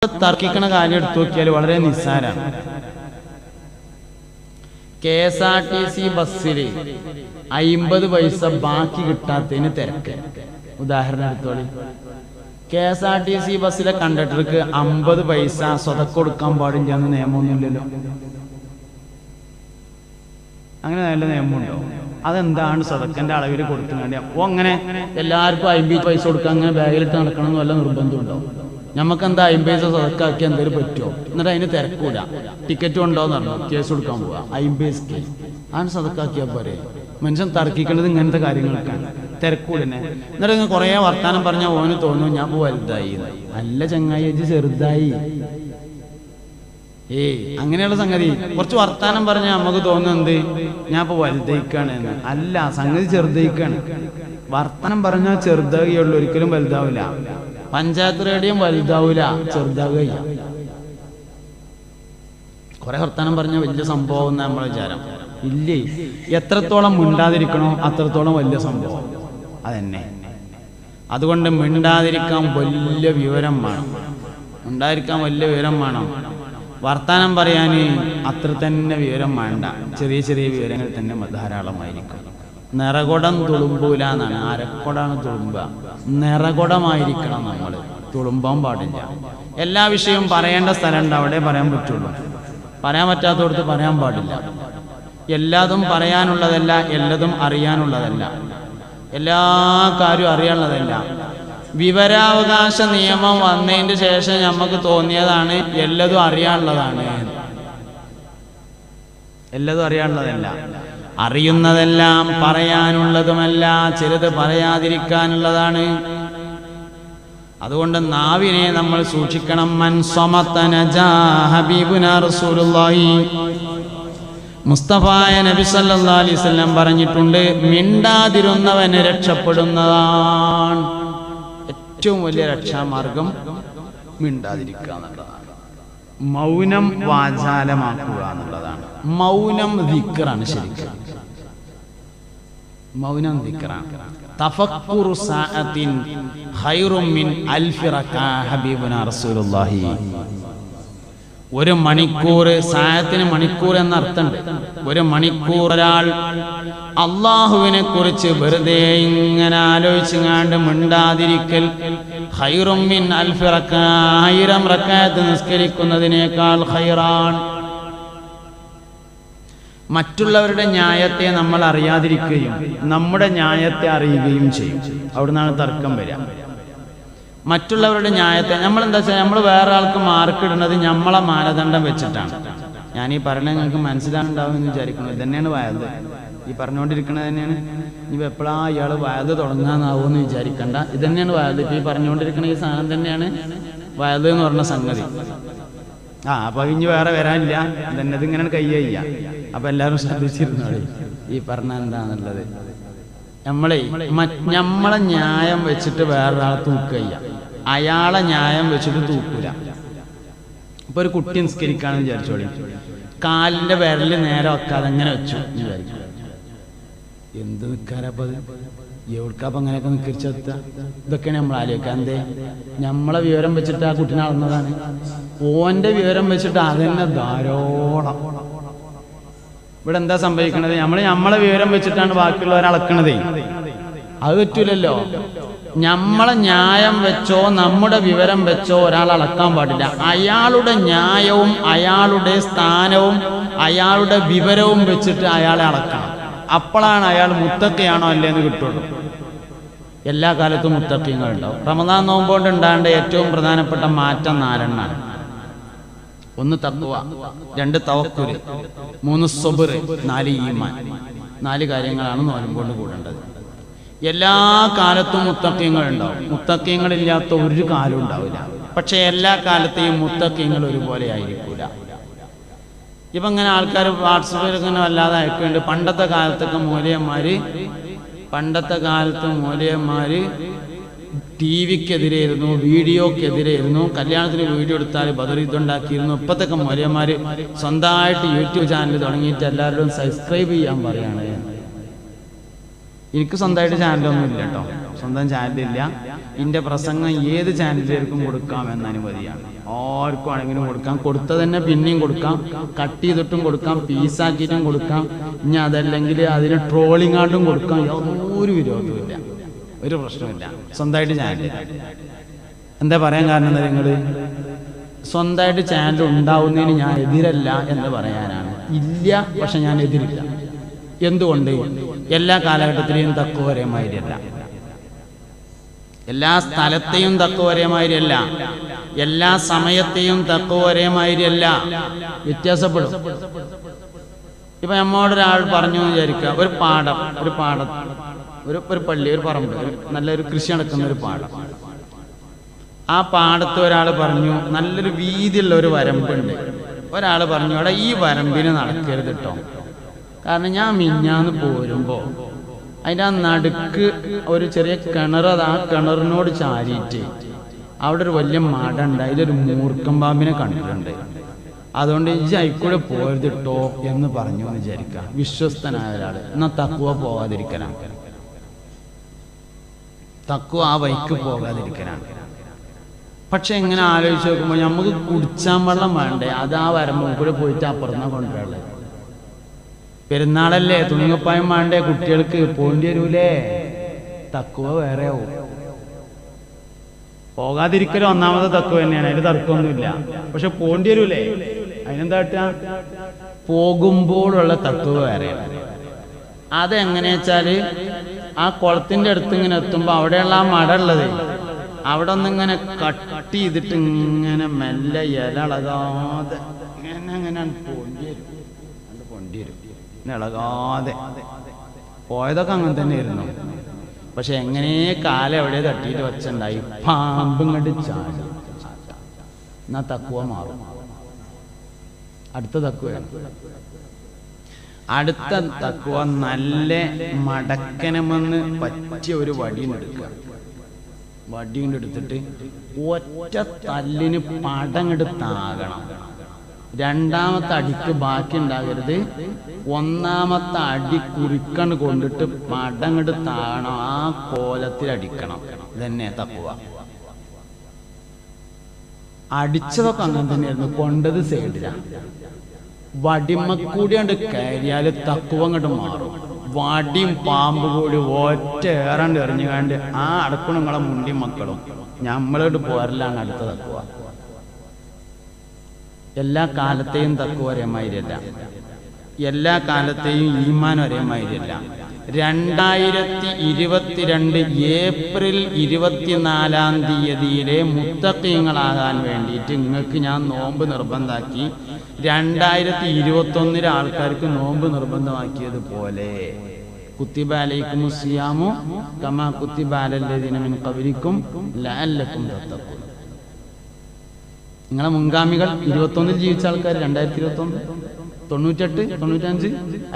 തർക്കിക്കണ കാര്യം എടുത്തു നോക്കിയാൽ വളരെ നിസ്സാരാണ്. KSRTC ബസ്സിൽ 50 പൈസ ബാക്കി കിട്ടാത്തതിന് തിരക്ക്. ഉദാഹരണം എടുത്തോളി. KSRTC ബസ്സിലെ കണ്ടക്ടർക്ക് 50 പൈസ സ്വതക്ക കൊടുക്കാൻ പാടില്ല എന്ന് നിയമമൊന്നുമില്ലല്ലോ. അങ്ങനെ നല്ല നിയമമുണ്ടോ? അതെന്താണ് സ്വതക്കന്റെ അളവിൽ കൊടുക്കുന്നുണ്ട്? അപ്പോൾ അങ്ങനെ എല്ലാവർക്കും 50 പൈസ കൊടുക്കാൻ അങ്ങനെ ബാഗിലിട്ട് നടക്കണമെന്ന് വല്ല നിർബന്ധമുണ്ടോ? നമുക്കെന്താ 50 പൈസ സ്വതക്കാക്കി എന്തെങ്കിലും പറ്റുമോ? എന്നിട്ട് അതിന് തിരക്കൂല. ടിക്കറ്റ് ഉണ്ടോന്ന് പറഞ്ഞു കേസ് കൊടുക്കാൻ പോവാ. 50 പൈസക്ക് ആണ് സ്വതക്കാക്കിയാൽ പോരെ. മനുഷ്യൻ തർക്കിക്കേണ്ടത് ഇങ്ങനത്തെ കാര്യങ്ങൾക്കാണ്. തിരക്കൂടനെ. എന്നിട്ട് ഇങ്ങനെ കുറേ വർത്താനം പറഞ്ഞാൽ ഓന് തോന്നും ഞാൻ വലുതായി. അല്ല ചങ്ങായി, ചെറുതായി. അങ്ങനെയുള്ള സംഗതി. കുറച്ച് വർത്താനം പറഞ്ഞാൽ നമുക്ക് തോന്നുന്നത് ഞാൻ ഇപ്പോൾ വലുതായിക്കാണ് എന്ന്. അല്ല, സംഗതി ചെറുതായിക്കാണ്. വർത്താനം പറഞ്ഞാൽ ചെറുതാകുകയുള്ളൂ, ഒരിക്കലും വലുതാവില്ല. പഞ്ചായത്ത് റേഡിയം വലുതാവൂല, ചെറുതാകുക. കുറെ വർത്താനം പറഞ്ഞാൽ വലിയ സംഭവം എന്ന് നമ്മളെ വിചാരം. ഇല്ലേ, എത്രത്തോളം മിണ്ടാതിരിക്കണോ അത്രത്തോളം വലിയ സംഭവം അതന്നെ. അതുകൊണ്ട് മിണ്ടാതിരിക്കാൻ വലിയ വിവരം വേണം. മിണ്ടാതിരിക്കാൻ വലിയ വിവരം വേണം. വർത്താനം പറയാൻ അത്ര തന്നെ വിവരം വേണ്ട. ചെറിയ ചെറിയ വിവരങ്ങൾ തന്നെ ധാരാളമായിരിക്കും. നിറകുടം തുളുമ്പൂല എന്നാണ്. അരക്കുടാണ് തുളുമ്പുക. നിറകുടമായിരിക്കണം നമ്മൾ. തുളുമ്പാൻ പാടില്ല. എല്ലാ വിഷയവും പറയേണ്ട സ്ഥലമുണ്ട്, അവിടെ പറയാൻ പറ്റുള്ളൂ. പറയാൻ പറ്റാത്തടത്ത് പറയാൻ പാടില്ല. എല്ലാതും പറയാനുള്ളതല്ല, എല്ലാതും അറിയാനുള്ളതല്ല, എല്ലാ കാര്യവും അറിയാനുള്ളതല്ല. വിവരാവകാശ നിയമം വന്നതിന് ശേഷം നമുക്ക് തോന്നിയതാണ് എല്ലതും അറിയാനുള്ളതാണ്. എല്ലതും അറിയാനുള്ളതല്ല. അറിയുന്നതെല്ലാം പറയാനുള്ളതുമല്ല, ചിലത് പറയാതിരിക്കാനുള്ളതാണ്. അതുകൊണ്ട് നാവിനെ നമ്മൾ സൂക്ഷിക്കണം. മൻ സമത നജാ ഹബീബുനാ റസൂലുള്ളാഹി മുസ്തഫായ നബി സല്ലല്ലാഹു അലൈഹി വസല്ലം പറഞ്ഞിട്ടുണ്ട്, മിണ്ടാതിരുന്നവന് രക്ഷപ്പെടുന്നതാണ്. ഏറ്റവും വലിയ രക്ഷാമാർഗം മിണ്ടാതിരിക്കുക എന്നുള്ളതാണ്. മൗനം വാചാലമാക്കുക എന്നുള്ളതാണ്. മൗനം ദിക്റാണ്. ശരിക്കും മൗനം ദിക്റാണ്. തഫക്കുറു സഅത്തിൻ ഖൈറും മിൻ അൽഫി റകഅ ഹബീബുനാ റസൂലുള്ളാഹി. ഒരു മണിക്കൂർ, സായത്തിന് മണിക്കൂർ എന്ന അർത്ഥമുണ്ട്. ഒരു മണിക്കൂർ ഒരാൾ അള്ളാഹുവിനെ കുറിച്ച് വെറുതെ ഇങ്ങനെ ആലോചിച്ചുകൊണ്ട് മിണ്ടാതിരിക്കൽ ഖൈറും മിൻ അൽഫി റകഅ, 1000 റക്അത്ത് നിസ്കരിക്കുന്നതിനേക്കാൾ ഖൈറാൻ. മറ്റുള്ളവരുടെ ന്യായത്തെ നമ്മൾ അറിയാതിരിക്കുകയും നമ്മുടെ ന്യായത്തെ അറിയുകയും ചെയ്യും. അവിടുന്നാണ് തർക്കം വരിക. മറ്റുള്ളവരുടെ ന്യായത്തെ നമ്മളെന്താ വെച്ചാൽ നമ്മൾ വേറെ ആൾക്ക് മാർക്ക് ഇടുന്നത് നമ്മളെ മാനദണ്ഡം വെച്ചിട്ടാണ്. ഞാൻ ഈ പറഞ്ഞത് നിങ്ങൾക്ക് മനസ്സിലാകുന്നുണ്ടാവും എന്ന് വിചാരിക്കുന്നു. ഇതന്നെയാണ് വയത്. ഈ പറഞ്ഞുകൊണ്ടിരിക്കുന്നത് തന്നെയാണ്. ഇനി എപ്പോഴാ ഇയാൾ വയത് തുടങ്ങാന്നാവുമെന്ന് വിചാരിക്കണ്ട. ഇതന്നെയാണ് വയത്. ഇപ്പം ഈ പറഞ്ഞുകൊണ്ടിരിക്കുന്ന ഈ സാധനം തന്നെയാണ് വയത് എന്ന് പറഞ്ഞ സംഗതി. അപ്പൊ ഇനി വേറെ വരാനില്ല. ഇതന്നെ ഇതിങ്ങനെ കയ്യ. അപ്പൊ എല്ലാവരും ശ്രദ്ധിച്ചിരുന്നോളി ഈ പറഞ്ഞ എന്താന്നുള്ളത്. നമ്മളെ ന്യായം വെച്ചിട്ട് വേറൊരാളെ തൂക്കുക, അയാളെ ന്യായം വെച്ചിട്ട് തൂക്കൂല. ഇപ്പൊ ഒരു കുട്ടി നിസ്കരിക്കാന്ന് വിചാരിച്ചോളി, കാലിന്റെ വിരല് നേരെ വെക്കാതെ അങ്ങനെ വെച്ചു വിചാരിക്കും. എന്ത് നിൽക്കാരപ്പ അത്? എവിടേക്കപ്പം അങ്ങനെയൊക്കെ നിൽക്കരിച്ചെത്ത? ഇതൊക്കെയാണ് നമ്മൾ ആലോചിക്കുക. എന്തേ? നമ്മളെ വിവരം വെച്ചിട്ട് ആ കുട്ടിനെ അളന്നതാണ്. ഓന്റെ വിവരം വെച്ചിട്ട് അതന്നെ ധാരാളം. ഇവിടെ എന്താ സംഭവിക്കണത്? നമ്മളെ വിവരം വെച്ചിട്ടാണ് ബാക്കിയുള്ളവരെ അളക്കണതേ. അത് പറ്റൂലല്ലോ. നമ്മളെ ന്യായം വെച്ചോ നമ്മുടെ വിവരം വെച്ചോ ഒരാൾ അളക്കാൻ പാടില്ല. അയാളുടെ ന്യായവും അയാളുടെ സ്ഥാനവും അയാളുടെ വിവരവും വെച്ചിട്ട് അയാളെ അളക്കണം. അപ്പോഴാണ് അയാൾ മുത്തക്കിയാണോ അല്ലേന്ന് കിട്ടുള്ളൂ. എല്ലാ കാലത്തും മുത്തക്കിങ്ങളുണ്ടാവും. റമദാൻ നോമ്പുകൊണ്ട് ഉണ്ടാകേണ്ട ഏറ്റവും പ്രധാനപ്പെട്ട മാറ്റം 4 എണ്ണമാണ്. 1 തഖ്വ, 2 തവക്കുൽ, 3 സബ്ർ, 4 ഈമാൻ. 4 കാര്യങ്ങളാണ് നോമ്പുകൊണ്ട് കൂടേണ്ടത്. എല്ലാ കാലത്തും മുത്തഖീങ്ങൾ ഉണ്ടാവും. മുത്തഖീങ്ങളില്ലാത്ത ഒരു കാലം ഉണ്ടാവില്ല. പക്ഷെ എല്ലാ കാലത്തെയും മുത്തഖീങ്ങൾ ഒരുപോലെ ആയിരിക്കൂല. ഇപ്പം ഇങ്ങനെ ആൾക്കാർ വാട്സപ്പിൽ ഇങ്ങനെ വല്ലാതെ അയക്കുന്നുണ്ട്. പണ്ടത്തെ കാലത്ത് മൂലയന്മാര് TV-ക്കെതിരെയായിരുന്നു, വീഡിയോക്കെതിരെയായിരുന്നു. കല്യാണത്തിന് വീഡിയോ എടുത്താൽ ബദറുണ്ടാക്കിയിരുന്നു. ഇപ്പത്തൊക്കെ മൂലയന്മാര് സ്വന്തമായിട്ട് യൂട്യൂബ് ചാനൽ തുടങ്ങിയിട്ട് എല്ലാവരോടും സബ്സ്ക്രൈബ് ചെയ്യാൻ പറയാണ്. എനിക്ക് സ്വന്തമായിട്ട് ചാനലൊന്നും ഇല്ല കേട്ടോ. സ്വന്തം ചാനലില്ല, എൻ്റെ പ്രസംഗം ഏത് ചാനലിലേക്കും കൊടുക്കാം എന്ന അനുമതിയാണ്. ആർക്കും ആണെങ്കിലും കൊടുക്കാം, കൊടുത്തത് തന്നെ പിന്നെയും കൊടുക്കാം, കട്ട് ചെയ്തിട്ടും കൊടുക്കാം, പീസാക്കിയിട്ടും കൊടുക്കാം, ഇനി അതല്ലെങ്കിൽ അതിന് ട്രോളിങ് ആയിട്ടും കൊടുക്കാം. യാതൊരു വിരോധവുമില്ല, ഒരു പ്രശ്നമില്ല. സ്വന്തമായിട്ട് ചാനലില്ല. എന്താ പറയാൻ കാരണം നിങ്ങൾ സ്വന്തമായിട്ട് ചാനൽ ഉണ്ടാവുന്നതിന് ഞാൻ എതിരല്ല എന്ന് പറയാനാണ്. ഇല്ല, പക്ഷെ ഞാൻ എതിരില്ല. എന്തുകൊണ്ട്? എല്ലാ കാലഘട്ടത്തിലെയും തക്കുവ ഒരേ മാതിരിയല്ല, എല്ലാ സ്ഥലത്തെയും തക്കുവ ഒരേ മാതിരിയല്ല, എല്ലാ സമയത്തെയും തക്കുവ ഒരേ മാതിരിയല്ല, വ്യത്യാസപ്പെടും. ഇപ്പൊ നമ്മോടൊരാൾ പറഞ്ഞു എന്ന് വിചാരിക്കുക, ഒരു പള്ളി, ഒരു പറമ്പ്, നല്ലൊരു കൃഷി നടക്കുന്ന ഒരു പാടം. ആ പാടത്ത് ഒരാൾ പറഞ്ഞു നല്ലൊരു വീതിയുള്ള ഒരു വരമ്പുണ്ട്. ഒരാൾ പറഞ്ഞു അവിടെ ഈ വരമ്പിന് നടക്കരുത് കേട്ടോ, കാരണം ഞാൻ മിഞ്ഞാന്ന് പോരുമ്പോൾ അതിൻ്റെ ആ നടുക്ക് ഒരു ചെറിയ കിണർ, അത് ആ കിണറിനോട് ചാരിയിട്ട് അവിടെ ഒരു വലിയ മട ഉണ്ട്, അതിലൊരു മൂർക്കം പാമ്പിനെ കണ്ടിട്ടുണ്ട്, അതുകൊണ്ട് ഈ അയിക്കൂടെ പോരുത് കേട്ടോ എന്ന് പറഞ്ഞു എന്ന് വിചാരിക്കുക. വിശ്വസ്തനായ ഒരാൾ. എന്നാൽ തക്കുവ പോകാതിരിക്കലാണ്, തക്കുവ ആ വഴിക്ക് പോകാതിരിക്കലാണ്. പക്ഷെ എങ്ങനെ ആലോചിച്ച് നോക്കുമ്പോൾ നമുക്ക് കുടിച്ചാൻ വെള്ളം വേണ്ടേ, അത് ആ വരമ്പ് കൂടെ പോയിട്ട് അപ്പുറന്ന കൊണ്ടുവരല്ലേ. പെരുന്നാളല്ലേ, തുണിക്കുപ്പായം വേണ്ടേ, കുട്ടികൾക്ക് പോണ്ടി വരൂലേ, തക്കുവ വേറെ ആവും. പോകാതിരിക്കലും ഒന്നാമത്തെ തക്കുവ തന്നെയാണ്, അതിന് തർക്കമൊന്നുമില്ല. പക്ഷെ പോണ്ടി വരൂലേ, അതിനെന്താ പോകുമ്പോഴുള്ള തക്കുവ വേറെയാണ്. അതെങ്ങനെയാ വെച്ചാല് ആ കുളത്തിന്റെ അടുത്ത് ഇങ്ങനെ എത്തുമ്പോ അവിടെയുള്ള ആ മട ഉള്ളത്, അവിടെ ഒന്നിങ്ങനെ കട്ട് ചെയ്തിട്ട് ഇങ്ങനെ മെല്ലെ ഇല ഇളകാതെ ഇങ്ങനെ പൊണ്ടി വരും, ഇളകാതെ. പോയതൊക്കെ അങ്ങനെ തന്നെ ആയിരുന്നു. പക്ഷെ എങ്ങനെ കാലം എവിടെ തട്ടിയിട്ട് വെച്ചുണ്ടായി, പാമ്പും കണ്ട് ചാടി. എന്നാ തക്കുവ മാറും. അടുത്ത തക്കുവയാണ്. അടുത്ത തക്കുവ നല്ല മടക്കനമെന്ന് പറ്റിയ ഒരു വടിയെടുക്കുക. വടികൊണ്ട് എടുത്തിട്ട് ഒറ്റ തല്ലിന് പടങ്ങെടുത്താകണം. രണ്ടാമത്തെ അടിക്ക് ബാക്കി ഉണ്ടാകരുത്. ഒന്നാമത്തെ അടി കുറിക്കണ് കൊണ്ടിട്ട് പടങ്ങെടുത്താകണം, ആ കോലത്തിൽ അടിക്കണം. ഇതന്നെ തക്കുവ. അടിച്ചതൊക്കെ അങ്ങനെ തന്നെയായിരുന്നു, കൊണ്ടത് സൈഡിലാണ്. വടിമക്കൂടിയാണ്ട് കയറിയാല് തക്കുവ അങ്ങോട്ട് മാറും. വടിയും പാമ്പ് കൂടി ഒറ്റ ഏറാണ്ട് എറിഞ്ഞുകാണ്ട് ആ അടക്കണം നിങ്ങളെ മുണ്ടി മക്കളും നമ്മളോട് പോരലാണ് അടുത്ത തക്കുവ. എല്ലാ കാലത്തെയും തക്കുവ ഒരേ മാതിരിയല്ല, എല്ലാ കാലത്തെയും ഈമാൻ ഒരേ മാതിരിയല്ല. 2022 ഏപ്രിൽ 24-ാം തീയതിയിലെ മുത്തഖീങ്ങളാകാൻ വേണ്ടിയിട്ട് നിങ്ങൾക്ക് ഞാൻ നോമ്പ് നിർബന്ധാക്കി. 2021 ആൾക്കാർക്ക് നോമ്പ് നിർബന്ധമാക്കിയതുപോലെ കുത്തിബ അലൈക്കുമുസ് സിയാമു കമാ കുത്തിബ അലല്ലദീന മിൻ ഖബ്ലിക്കും ലഅല്ലക്കും തത്തഖൂൻ. നിങ്ങളെ മുൻഗാമികൾ 21 ജീവിച്ച ആൾക്കാർ 2021, 98, 95,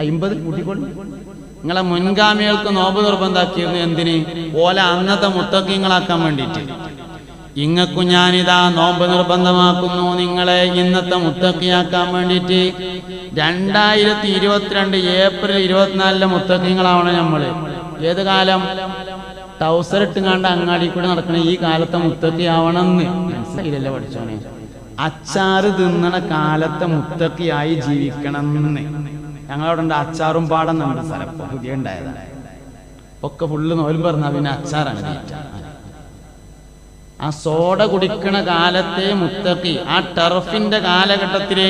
50 കൂട്ടിക്കൊണ്ട് നിങ്ങളെ മുൻഗാമികൾക്ക് നോമ്പ് നിർബന്ധാക്കിയിരുന്നു. എന്തിന്? ഓല അന്നത്തെ മുത്തഖീങ്ങളാക്കാൻ വേണ്ടിയിട്ട്. ഇങ്ങക്കു ഞാനിതാ നോമ്പ് നിർബന്ധമാക്കുന്നു നിങ്ങളെ ഇന്നത്തെ മുത്തഖിയാക്കാൻ വേണ്ടിയിട്ട്. 2022 ഏപ്രിൽ 24 മുത്തഖീങ്ങളാവണം നമ്മള്. ഏത് കാലം? ടൗസറിട്ടുങ്ങാണ്ട് അങ്ങാടി കൂടെ നടക്കണ ഈ കാലത്തെ മുത്തഖിയാവണമെന്ന് മനസ്സിലായില്ലല്ലോ പഠിച്ചോനെ. അച്ചാറ് തിന്നണ കാലത്തെ മുത്തഖിയായി ജീവിക്കണം എന്ന്. ഞങ്ങളവിടെ ഉണ്ട് അച്ചാറും പാടം നമ്മുടെ സ്ഥലം പുതിയ ഉണ്ടായതാണ്. ഒക്കെ ഫുള്ള് നോലും പറഞ്ഞാൽ പിന്നെ അച്ചാറാണ് തീറ്റ. ആ സോഡ കുടിക്കണ കാലത്തെ മുത്തഖി, ആ ടർഫിന്റെ കാലഘട്ടത്തിലെ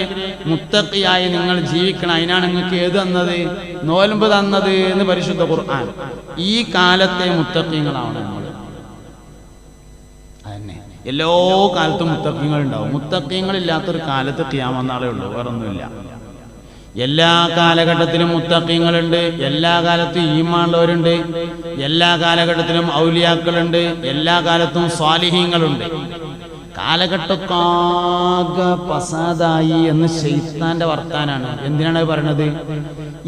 മുത്തഖിയായി നിങ്ങൾ ജീവിക്കണം. അതിനാണ് നിങ്ങൾക്ക് ഏത് തന്നത്? നോൽമ്പ് തന്നത് എന്ന് പരിശുദ്ധ ഖുർആൻ. ഈ കാലത്തെ മുത്തഖീങ്ങളാണ് നമ്മൾ. അതന്നെ എല്ലാ കാലത്തും മുത്തഖീങ്ങൾ ഉണ്ടാവും. മുത്തഖീങ്ങളില്ലാത്തൊരു കാലത്ത് ഖിയാമത്ത് നാളേ ഉള്ളൂ, വേറൊന്നുമില്ല. എല്ലാ കാലഘട്ടത്തിലും മുത്തഖീങ്ങളുണ്ട്, എല്ലാ കാലത്തും ഈമാനുള്ളവരുണ്ട്, എല്ലാ കാലഘട്ടത്തിലും ഔലിയാക്കളുണ്ട്, എല്ലാ കാലത്തും സ്വാലിഹീങ്ങളുണ്ട്. കാലഘട്ടക്കാകെ പസാദായി എന്ന് ശൈത്താന്റെ വർത്താനാണ്. എന്തിനാണ് പറയണത്?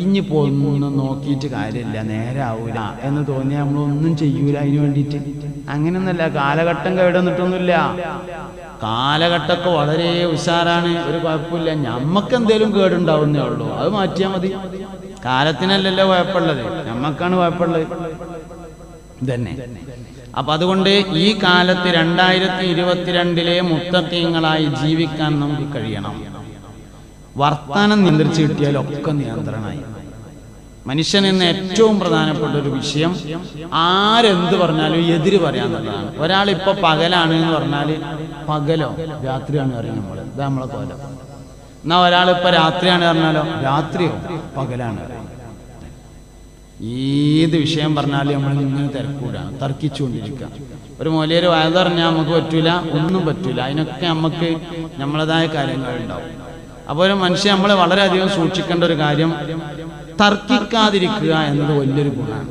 ഇനിയിപ്പോ ഒന്നും നോക്കിയിട്ട് കാര്യമില്ല, നേരാവൂല എന്ന് തോന്നിയാൽ നമ്മളൊന്നും ചെയ്യൂല അതിന് വേണ്ടിയിട്ട്. അങ്ങനെയൊന്നുമല്ല, കാലഘട്ടം കേടുവന്നിട്ടൊന്നുമില്ല. കാലഘട്ടമൊക്കെ വളരെ ഉഷാറാണ്, ഒരു കുഴപ്പമില്ല. ഞമ്മക്ക് എന്തേലും കേടുണ്ടാവുന്നേ ഉള്ളൂ, അത് മാറ്റിയാൽ മതി. കാലത്തിനല്ലല്ലോ കുഴപ്പമുള്ളത്, ഞമ്മക്കാണ് കുഴപ്പമുള്ളത്. തന്നെ. അപ്പൊ അതുകൊണ്ട് ഈ കാലത്ത് 2022 മുത്തഖീങ്ങളായി ജീവിക്കാൻ നമുക്ക് കഴിയണം. വർത്താനം നിയന്ത്രിച്ച് കിട്ടിയാലൊക്കെ നിയന്ത്രണമായി. മനുഷ്യനെന്ന് ഏറ്റവും പ്രധാനപ്പെട്ട ഒരു വിഷയം ആരെന്ത് പറഞ്ഞാലും എതിര് പറയാന്നുള്ളതാണ്. ഒരാളിപ്പോ പകലാണ് എന്ന് പറഞ്ഞാൽ പകലോ രാത്രിയാണ് അറിയാം നമ്മൾ, ഇത് നമ്മളെ കോലം. എന്നാ ഒരാളിപ്പോ രാത്രിയാണ് പറഞ്ഞാലോ രാത്രിയോ പകലാണ് അറിയാം. ഏത് വിഷയം പറഞ്ഞാലും നമ്മളിങ്ങനെ തിരക്കൂടാണ്, തർക്കിച്ചുകൊണ്ടിരിക്കുക. ഒരു മൊലിയൊരു വയത് പറഞ്ഞാൽ നമുക്ക് പറ്റൂല, ഒന്നും പറ്റൂല. അതിനൊക്കെ നമുക്ക് നമ്മളതായ കാര്യങ്ങളുണ്ടാവും. അപ്പോൾ ഒരു മനുഷ്യൻ നമ്മൾ വളരെയധികം സൂക്ഷിക്കേണ്ട ഒരു കാര്യം തർക്കിക്കാതിരിക്കുക എന്നത് വലിയൊരു ഗുണമാണ്.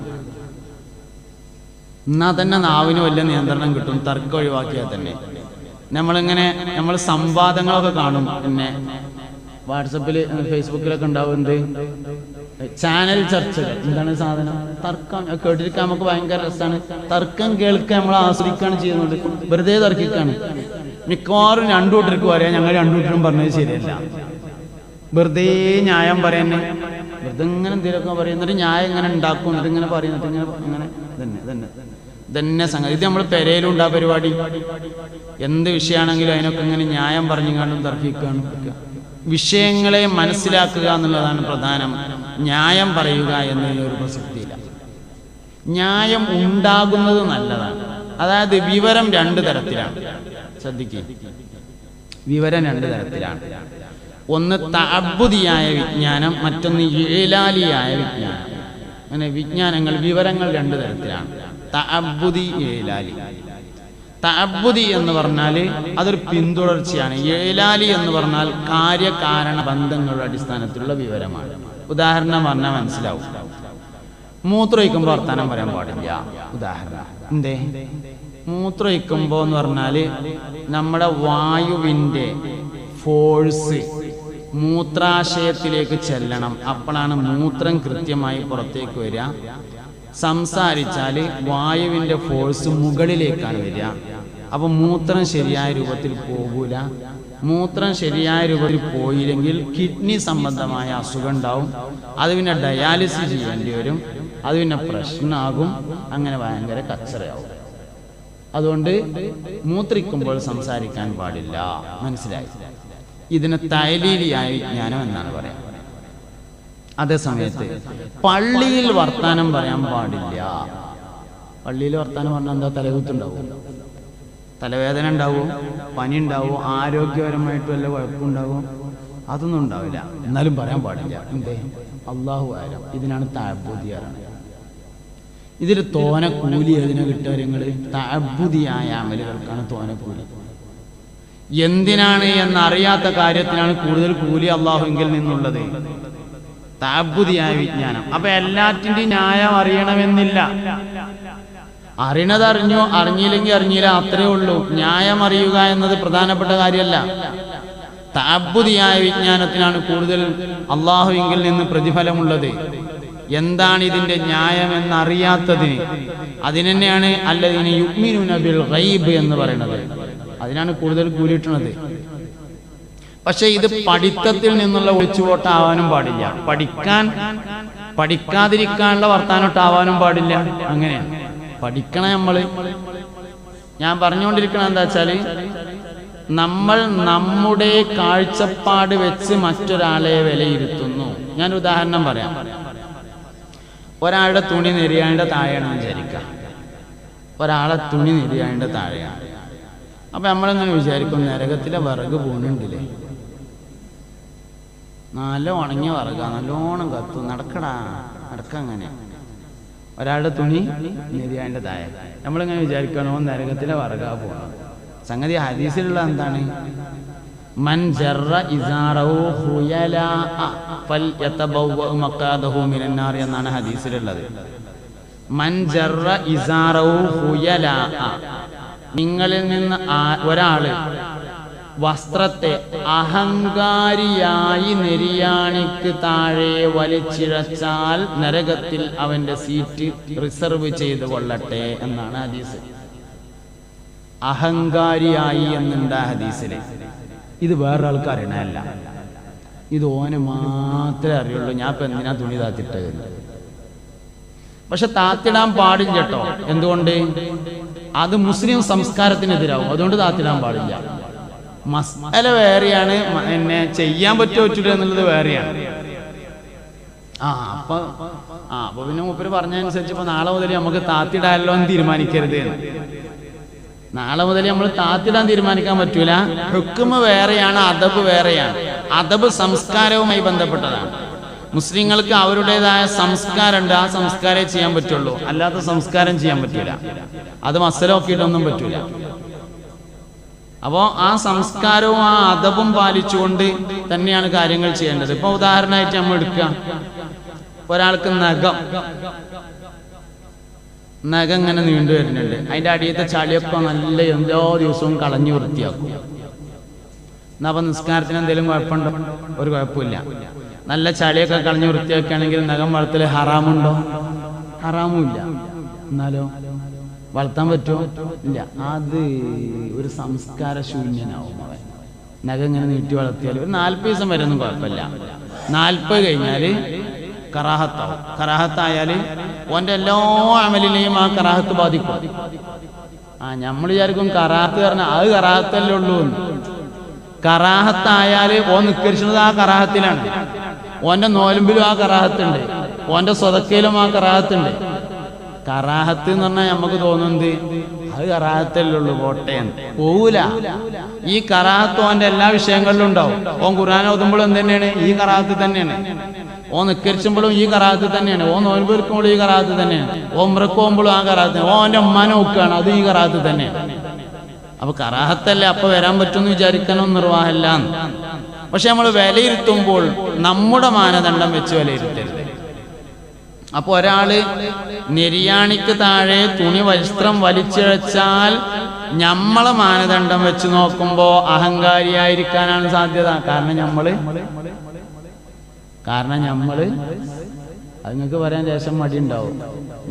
എന്നാൽ തന്നെ നാവിന് വലിയ നിയന്ത്രണം കിട്ടും തർക്കം ഒഴിവാക്കിയാൽ തന്നെ. നമ്മൾ സംവാദങ്ങളൊക്കെ കാണും. പിന്നെ വാട്സപ്പിൽ ഫേസ്ബുക്കിലൊക്കെ ഉണ്ടാവുന്നത് ചാനൽ ചർച്ചകൾ. എന്താണ് സാധനം? തർക്കം. കേട്ടിരിക്കാൻ നമുക്ക് ഭയങ്കര രസമാണ്. തർക്കം കേൾക്കാൻ നമ്മൾ ആസ്വദിക്കുകയാണ് ചെയ്യുന്നുണ്ട്. വെറുതെ തർക്കിക്കാണ്. മിക്കവാറും രണ്ടു കൂട്ടർക്ക് പറയാം ഞങ്ങൾ രണ്ടു കൂട്ടരും പറഞ്ഞത് ശരിയല്ല. വെറുതെ ന്യായം പറയുന്നത്, വെറുതെ ഇങ്ങനെ എന്തെങ്കിലുമൊക്കെ പറയും. എന്നിട്ട് ന്യായം ഇങ്ങനെ ഉണ്ടാക്കും, എന്നിട്ട് ഇങ്ങനെ പറയുന്നിട്ട് ഇങ്ങനെ തന്നെ സംഗതി. ഇത് നമ്മൾ പെരയിലും ഉണ്ടാ പരിപാടി. എന്ത് വിഷയമാണെങ്കിലും അതിനൊക്കെ ഇങ്ങനെ ന്യായം പറഞ്ഞുകൊണ്ടും തർക്കിക്കുകയാണ്. വിഷയങ്ങളെ മനസ്സിലാക്കുക എന്നുള്ളതാണ് പ്രധാനം. ന്യായം പറയുക എന്നതിനൊരു പ്രസക്തിയില്ല. ന്യായം ഉണ്ടാകുന്നത് നല്ലതാണ്. അതായത് വിവരം രണ്ട് തരത്തിലാണ്. ശ്രദ്ധിക്കുക, വിവരം രണ്ട് തരത്തിലാണ്. ഒന്ന് തഅബ്ബുദിയായ വിജ്ഞാനം, മറ്റൊന്ന് ഇലാലിയായ വിജ്ഞാനം. അങ്ങനെ വിജ്ഞാനങ്ങൾ, വിവരങ്ങൾ രണ്ട് തരത്തിലാണ്. തഅബ്ബുദി, ഇലാലി. തഅബ്ബുദി എന്ന് പറഞ്ഞാൽ അതൊരു പിന്തുടർച്ചയാണ്. ഇലാലി എന്ന് പറഞ്ഞാൽ കാര്യകാരണ ബന്ധങ്ങളുടെ അടിസ്ഥാനത്തിലുള്ള വിവരമാണ്. ഉദാഹരണം പറഞ്ഞാൽ മനസ്സിലാവും. മൂത്രമൊഴിക്കുമ്പോൾ വർത്താനം പറയാൻ പാടില്ല. ഉദാഹരണം എന്തേ? മൂത്രമൊഴിക്കുമ്പോൾ എന്ന് പറഞ്ഞാൽ നമ്മുടെ വായുവിൻ്റെ ഫോഴ്സ് മൂത്രാശയത്തിലേക്ക് ചെല്ലണം. അപ്പോഴാണ് മൂത്രം കൃത്യമായി പുറത്തേക്ക് വരിക. സംസാരിച്ചാൽ വായുവിൻ്റെ ഫോഴ്സ് മുകളിലേക്കാണ് വരിക. അപ്പം മൂത്രം ശരിയായ രൂപത്തിൽ പോകൂല. മൂത്രം ശരിയായ രൂപത്തിൽ പോയില്ലെങ്കിൽ കിഡ്നി സംബന്ധമായ അസുഖം ഉണ്ടാവും. അത് പിന്നെ ഡയാലിസിസ് ചെയ്യേണ്ടി വരും. അത് പിന്നെ പ്രശ്നമാകും. അങ്ങനെ ഭയങ്കര കച്ചറയാവും. അതുകൊണ്ട് മൂത്രിക്കുമ്പോൾ സംസാരിക്കാൻ പാടില്ല. മനസ്സിലായി? ഇതിന് തഅലീലിയായ വിജ്ഞാനം എന്നാണ് പറയാം. അതേസമയത്ത് പള്ളിയിൽ വർത്താനം പറയാൻ പാടില്ല. പള്ളിയിൽ വർത്താനം പറഞ്ഞാൽ എന്താ? തലകുത്തുണ്ടാവും, തലവേദന ഉണ്ടാവും, പനി ഉണ്ടാവും, ആരോഗ്യപരമായിട്ട് വല്ല കുഴപ്പമുണ്ടാവും. അതൊന്നും ഉണ്ടാവില്ല. എന്നാലും പറയാൻ പാടില്ല. എന്തേ? അല്ലാഹു അഅലം. ഇതിനാണ് തഅബ്ബുദി പറയുന്നത്. ഇതിൽ തോന കൂലി ഏതിനെ കിട്ടുക? നിങ്ങൾ തഅബ്ബുദിയായ അമലുകൾക്കാണ് തോന കൂലി. എന്തിനാണ് എന്നറിയാത്ത കാര്യത്തിനാണ് കൂടുതൽ കൂലി അല്ലാഹുവിൽ നിന്നുള്ളത്. തഅബ്ബുദിയായ വിജ്ഞാനം. അപ്പൊ എല്ലാറ്റിന്റെയും ന്യായം അറിയണമെന്നില്ല. അറിയണത് അറിഞ്ഞോ, അറിഞ്ഞില്ലെങ്കിൽ അറിഞ്ഞില്ല, അത്രേ ഉള്ളൂ. ന്യായം അറിയുക എന്നത് പ്രധാനപ്പെട്ട കാര്യമല്ല. തഅബ്ബുദിയായ വിജ്ഞാനത്തിനാണ് കൂടുതൽ അല്ലാഹുവിൽ നിന്ന് പ്രതിഫലമുള്ളത്. എന്താണ് ഇതിന്റെ ന്യായം എന്നറിയാത്തതിന് അതിനെന്നെയാണ് അല്ലദീന യുഅ്മിനൂന ബിൽ ഗൈബ് എന്ന് പറയുന്നത്. അതിനാണ് കൂടുതൽ കൂലി കിട്ടുന്നത്. പക്ഷെ ഇത് പഠിത്തത്തിൽ നിന്നുള്ള ഒളിച്ചുപോട്ടാവാനും പാടില്ല. പഠിക്കാതിരിക്കാനുള്ള വർത്താനോട്ടാവാനും പാടില്ല. അങ്ങനെയാണ് പഠിക്കണം. ഞാൻ പറഞ്ഞുകൊണ്ടിരിക്കണം എന്താ വെച്ചാൽ, നമ്മൾ നമ്മുടെ കാഴ്ചപ്പാട് വെച്ച് മറ്റൊരാളെ വിലയിരുത്തുന്നു. ഞാൻ ഉദാഹരണം പറയാം. ഒരാളുടെ തുണി നെരിയാണ്ട് താഴെയാണെന്ന് വിചാരിക്കാം. ഒരാളെ തുണി നെരിയാണ്ട് താഴെയാണ്. അപ്പൊ നമ്മളിങ്ങനെ വിചാരിക്കും, നരകത്തിലെ വിറക് പോകുന്നുണ്ടില്ലേ, നല്ല ഉണങ്ങിയ വിറക, നല്ലോണം കത്തും, നടക്കങ്ങനെ. ഒരാളുടെ തുണി നെരിയാണ്ട് താഴെ. നമ്മളിങ്ങനെ വിചാരിക്കണോ നരകത്തിലെ വിറകാ പോകണം. സംഗതി ഹദീസിലുള്ള എന്താണ്? മൻ ജറ ഇസാറഹു ഖുയലാ ഫൽയതബവ്വ മഖാദഹു മിനന്നാർ എന്നാണ് ഹദീസിലുള്ളത്. മൻ ജറ ഇസാറഹു ഖുയലാ, നിങ്ങളിൽ നിന്ന് ഒരാള് വസ്ത്രത്തെ അഹങ്കാരിയായി നെരിയാണിക്ക് താഴെ വലിച്ചിഴച്ചാൽ നരകത്തിൽ അവന്റെ സീറ്റ് റിസർവ് ചെയ്ത് കൊള്ളട്ടെ എന്നാണ് ഹദീസ്. അഹങ്കാരിയായി എന്നുണ്ട് ഹദീസില്. ഇത് വേറൊരാൾക്ക് അറിയണല്ല. ഇത് ഓന് മാത്രമേ അറിയുള്ളൂ. ഞാൻ ഇപ്പൊ എന്തിനാ തുണി താത്തിട്ടത്? പക്ഷെ താത്തിടാൻ പാടില്ല കേട്ടോ. എന്തുകൊണ്ട്? അത് മുസ്ലിം സംസ്കാരത്തിനെതിരാവും. അതുകൊണ്ട് താത്തിടാൻ പാടില്ല. മസ്അല വേറെയാണ്, എന്നെ ചെയ്യാൻ പറ്റുമോ പറ്റൂല എന്നുള്ളത് വേറെയാണ്. അപ്പൊ പിന്നെ മൂപ്പര് പറഞ്ഞതനുസരിച്ച് ഇപ്പൊ നാളെ മുതൽ നമുക്ക് താത്തിടാനല്ലോ എന്ന് തീരുമാനിക്കരുത്. നാളെ മുതൽ നമ്മൾ താത്തിടാൻ തീരുമാനിക്കാൻ പറ്റൂല. ഹുക്മ് വേറെയാണ്, അദബ് വേറെയാണ്. അദബ് സംസ്കാരവുമായി ബന്ധപ്പെട്ടതാണ്. മുസ്ലിങ്ങൾക്ക് അവരുടേതായ സംസ്കാരമുണ്ട്. ആ സംസ്കാരമേ ചെയ്യാൻ പറ്റുള്ളൂ, അല്ലാത്ത സംസ്കാരം ചെയ്യാൻ പറ്റൂല. അത് മസല നോക്കിയിട്ടൊന്നും പറ്റൂല. അപ്പോൾ ആ സംസ്കാരവും ആ അദബും പാലിച്ചുകൊണ്ട് തന്നെയാണ് കാര്യങ്ങൾ ചെയ്യേണ്ടത്. ഇപ്പൊ ഉദാഹരണമായിട്ട് നമ്മൾ എടുക്കുക, ഒരാൾക്ക് നഖം ഇങ്ങനെ നീണ്ടു വരുന്നുണ്ട്. അതിന്റെ അടിയത്തെ ചളിയൊക്കെ നല്ല എല്ലാ ദിവസവും കളഞ്ഞു വൃത്തിയാക്കും. എന്നാ അപ്പൊ നിസ്കാരത്തിന് എന്തെങ്കിലും കുഴപ്പമുണ്ടോ? ഒരു കുഴപ്പമില്ല. നല്ല ചളിയൊക്കെ കളഞ്ഞു വൃത്തിയാക്കുകയാണെങ്കിൽ നഖം വളർത്തൽ ഹറാമുണ്ടോ? ഹറാമുമില്ല. എന്നാലോ വളർത്താൻ പറ്റുമോ? ഇല്ല. അത് ഒരു സംസ്കാര ശൂന്യനാവും അവൻ. നഖം ഇങ്ങനെ നീട്ടി വളർത്തിയാൽ ഒരു 40 ദിവസം വരെ ഒന്നും കുഴപ്പമില്ല. 40 കഴിഞ്ഞാല് കറാഹത്താവും. കറാഹത്തായാൽ ഓന്റെ എല്ലാ അമലിനെയും ആ കറാഹത്ത് ബാധിക്കും. നമ്മൾ വിചാരിക്കും കറാഹത്ത് പറഞ്ഞാൽ അത് കറാഹത്തല്ലേ ഉള്ളൂ. കറാഹത്തായാൽ ഓൻ നിസ്കരിക്കുന്നത് ആ കറാഹത്തിലാണ്. ഓന്റെ നോലമ്പിലും ആ കറാഹത്തുണ്ട്, ഓന്റെ സ്വതക്കയിലും ആ കറാഹത്തുണ്ട്. കറാഹത്ത് എന്ന് പറഞ്ഞാൽ നമുക്ക് തോന്നുന്നത് അത് കറാഹത്തല്ലേ ഉള്ളൂ, കോട്ടയം പോവൂല. ഈ കറാഹത്ത് ഓന്റെ എല്ലാ വിഷയങ്ങളിലും ഉണ്ടാവും. ഓൻ ഖുർആൻ ഓതുമ്പോഴും എന്ത് തന്നെയാണ്? ഈ കറാഹത്ത് തന്നെയാണ്. ഓൻ നിസ്കരിച്ചുമ്പോഴും ഈ കറാഹത്ത് തന്നെയാണ്. ഓൻ നോയമ്പ് എടുക്കുമ്പോഴും ഈ കറാഹത്ത് തന്നെയാണ്. ഓൻ ഉംറക്ക് പോകുമ്പോഴും ആ കറാഹത്ത്. ഓന്റെ ഉമ്മാനെ നോക്കുകയാണ്, അത് ഈ കറാഹത്ത് തന്നെയാണ്. അപ്പൊ കറാഹത്തല്ലേ, അപ്പൊ വരാൻ പറ്റുമെന്ന് വിചാരിക്കാനോ നിർവാഹമില്ല. പക്ഷെ നമ്മൾ വിലയിരുത്തുമ്പോൾ നമ്മുടെ മാനദണ്ഡം വെച്ച് വിലയിരുത്തരുത്. അപ്പൊ ഒരാള് നെരിയാണിക്ക് താഴെ തുണി വസ്ത്രം വലിച്ചിഴച്ചാൽ നമ്മളെ മാനദണ്ഡം വെച്ച് നോക്കുമ്പോ അഹങ്കാരിയായിരിക്കാനാണ് സാധ്യത. കാരണം നമ്മള് അത് നിങ്ങൾക്ക് പറയാൻ ശേഷം മടി ഉണ്ടാവും.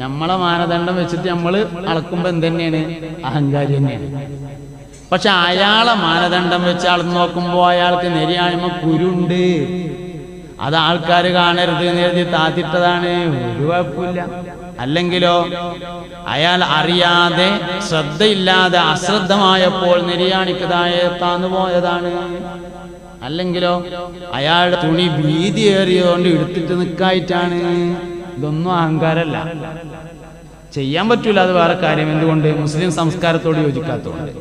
നമ്മളെ മാനദണ്ഡം വെച്ചിട്ട് നമ്മൾ അളക്കുമ്പോ എന്തെന്നെയാണ്? അഹങ്കാരി തന്നെയാണ്. പക്ഷെ അയാളെ മാനദണ്ഡം വെച്ച് അളന്ന് നോക്കുമ്പോ അയാൾക്ക് നെരിയാണിമ കുരുണ്ട്. അത് ആൾക്കാർ കാണരുത് എന്ന് എഴുതി താത്തിട്ടതാണ്, ഒരു കുഴപ്പമില്ല. അല്ലെങ്കിലോ അയാൾ അറിയാതെ ശ്രദ്ധയില്ലാതെ അശ്രദ്ധമായപ്പോൾ നെരിയാണിക്ക് താഴെ താന്നു പോയതാണ്. അല്ലെങ്കിലോ അയാളുടെ തുണി വീതിയേറിയതുകൊണ്ട് എടുത്തിട്ട് നിൽക്കായിട്ടാണ്. ഇതൊന്നും അഹങ്കാരല്ല. ചെയ്യാൻ പറ്റൂല, അത് വേറെ കാര്യം. എന്തുകൊണ്ട്? മുസ്ലിം സംസ്കാരത്തോട് യോജിക്കാത്തതുകൊണ്ട്.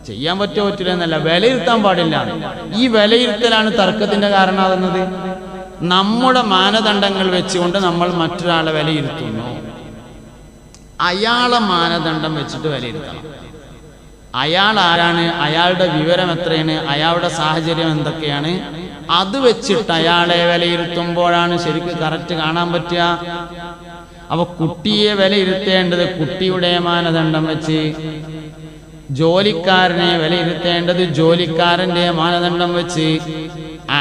ചെയ്യാൻ പറ്റുമോ പറ്റില്ല എന്നല്ല, വിലയിരുത്താൻ പാടില്ല. ഈ വിലയിരുത്തലാണ് തർക്കത്തിന്റെ കാരണമാകുന്നത്. നമ്മുടെ മാനദണ്ഡങ്ങൾ വെച്ചുകൊണ്ട് നമ്മൾ മറ്റൊരാളെ വിലയിരുത്തുന്നു. അയാളെ മാനദണ്ഡം വെച്ചിട്ട് വിലയിരുത്തണം. അയാൾ ആരാണ്, അയാളുടെ വിവരം എത്രയാണ്, അയാളുടെ സാഹചര്യം എന്തൊക്കെയാണ്, അത് വെച്ചിട്ട് അയാളെ വിലയിരുത്തുമ്പോഴാണ് ശരിക്കും കറക്റ്റ് കാണാൻ പറ്റുക. അപ്പൊ കുട്ടിയെ വിലയിരുത്തേണ്ടത് കുട്ടിയുടെ മാനദണ്ഡം വെച്ച്, ജോലിക്കാരനെ വിലയിരുത്തേണ്ടത് ജോലിക്കാരന്റെ മാനദണ്ഡം വെച്ച്,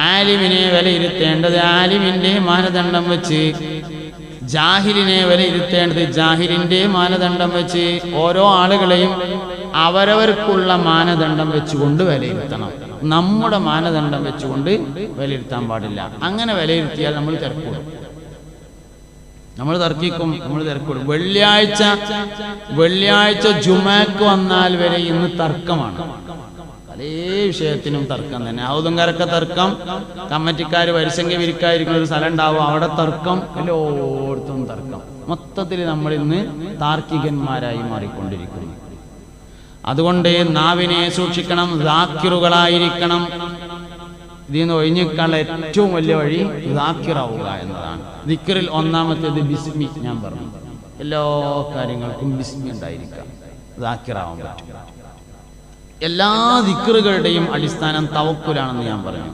ആലിമിനെ വിലയിരുത്തേണ്ടത് ആലിമിന്റെ മാനദണ്ഡം വെച്ച്, ജാഹിലിനെ വിലയിരുത്തേണ്ടത് ജാഹിലിന്റെ മാനദണ്ഡം വെച്ച്, ഓരോ ആളുകളെയും അവരവർക്കുള്ള മാനദണ്ഡം വെച്ചുകൊണ്ട് വിലയിരുത്തണം. നമ്മുടെ മാനദണ്ഡം വെച്ചുകൊണ്ട് വിലയിരുത്താൻ പാടില്ല. അങ്ങനെ വിലയിരുത്തിയാൽ നമ്മൾ തിരക്കും, നമ്മൾ തിരക്കും. വെള്ളിയാഴ്ച ജുമാക്ക് വന്നാൽ വരെ ഇന്ന് തർക്കമാണ്. പല വിഷയത്തിനും തർക്കം തന്നെ. ഔദുംകാരൊക്കെ തർക്കം, കമ്മിറ്റിക്കാർ വരിസംഖ്യ വിരിക്കാതിരിക്കുന്ന ഒരു സ്ഥലം ഉണ്ടാവും, അവിടെ തർക്കം, എല്ലായിടത്തും തർക്കം. മൊത്തത്തിൽ നമ്മൾ ഇന്ന് താർക്കികന്മാരായി മാറിക്കൊണ്ടിരിക്കുന്നു. അതുകൊണ്ട് നാവിനെ സൂക്ഷിക്കണം, ദാക്കിറുകളായിരിക്കണം. ഇതിൽ നിന്ന് ഒഴിഞ്ഞിക്കാനുള്ള ഏറ്റവും വലിയ വഴി ദാക്കിറാവുക എന്നതാണ്. ദിക്റിൽ ഒന്നാമത്തേത് ബിസ്മി. ഞാൻ പറഞ്ഞു, എല്ലാ കാര്യങ്ങൾക്കും ബിസ്മി ഉണ്ടായിരിക്കാം, ദാക്കിറാവാൻ പറ്റും. എല്ലാ ദിക്റുകളുടെയും അടിസ്ഥാനം തവക്കുലാണെന്ന് ഞാൻ പറഞ്ഞു.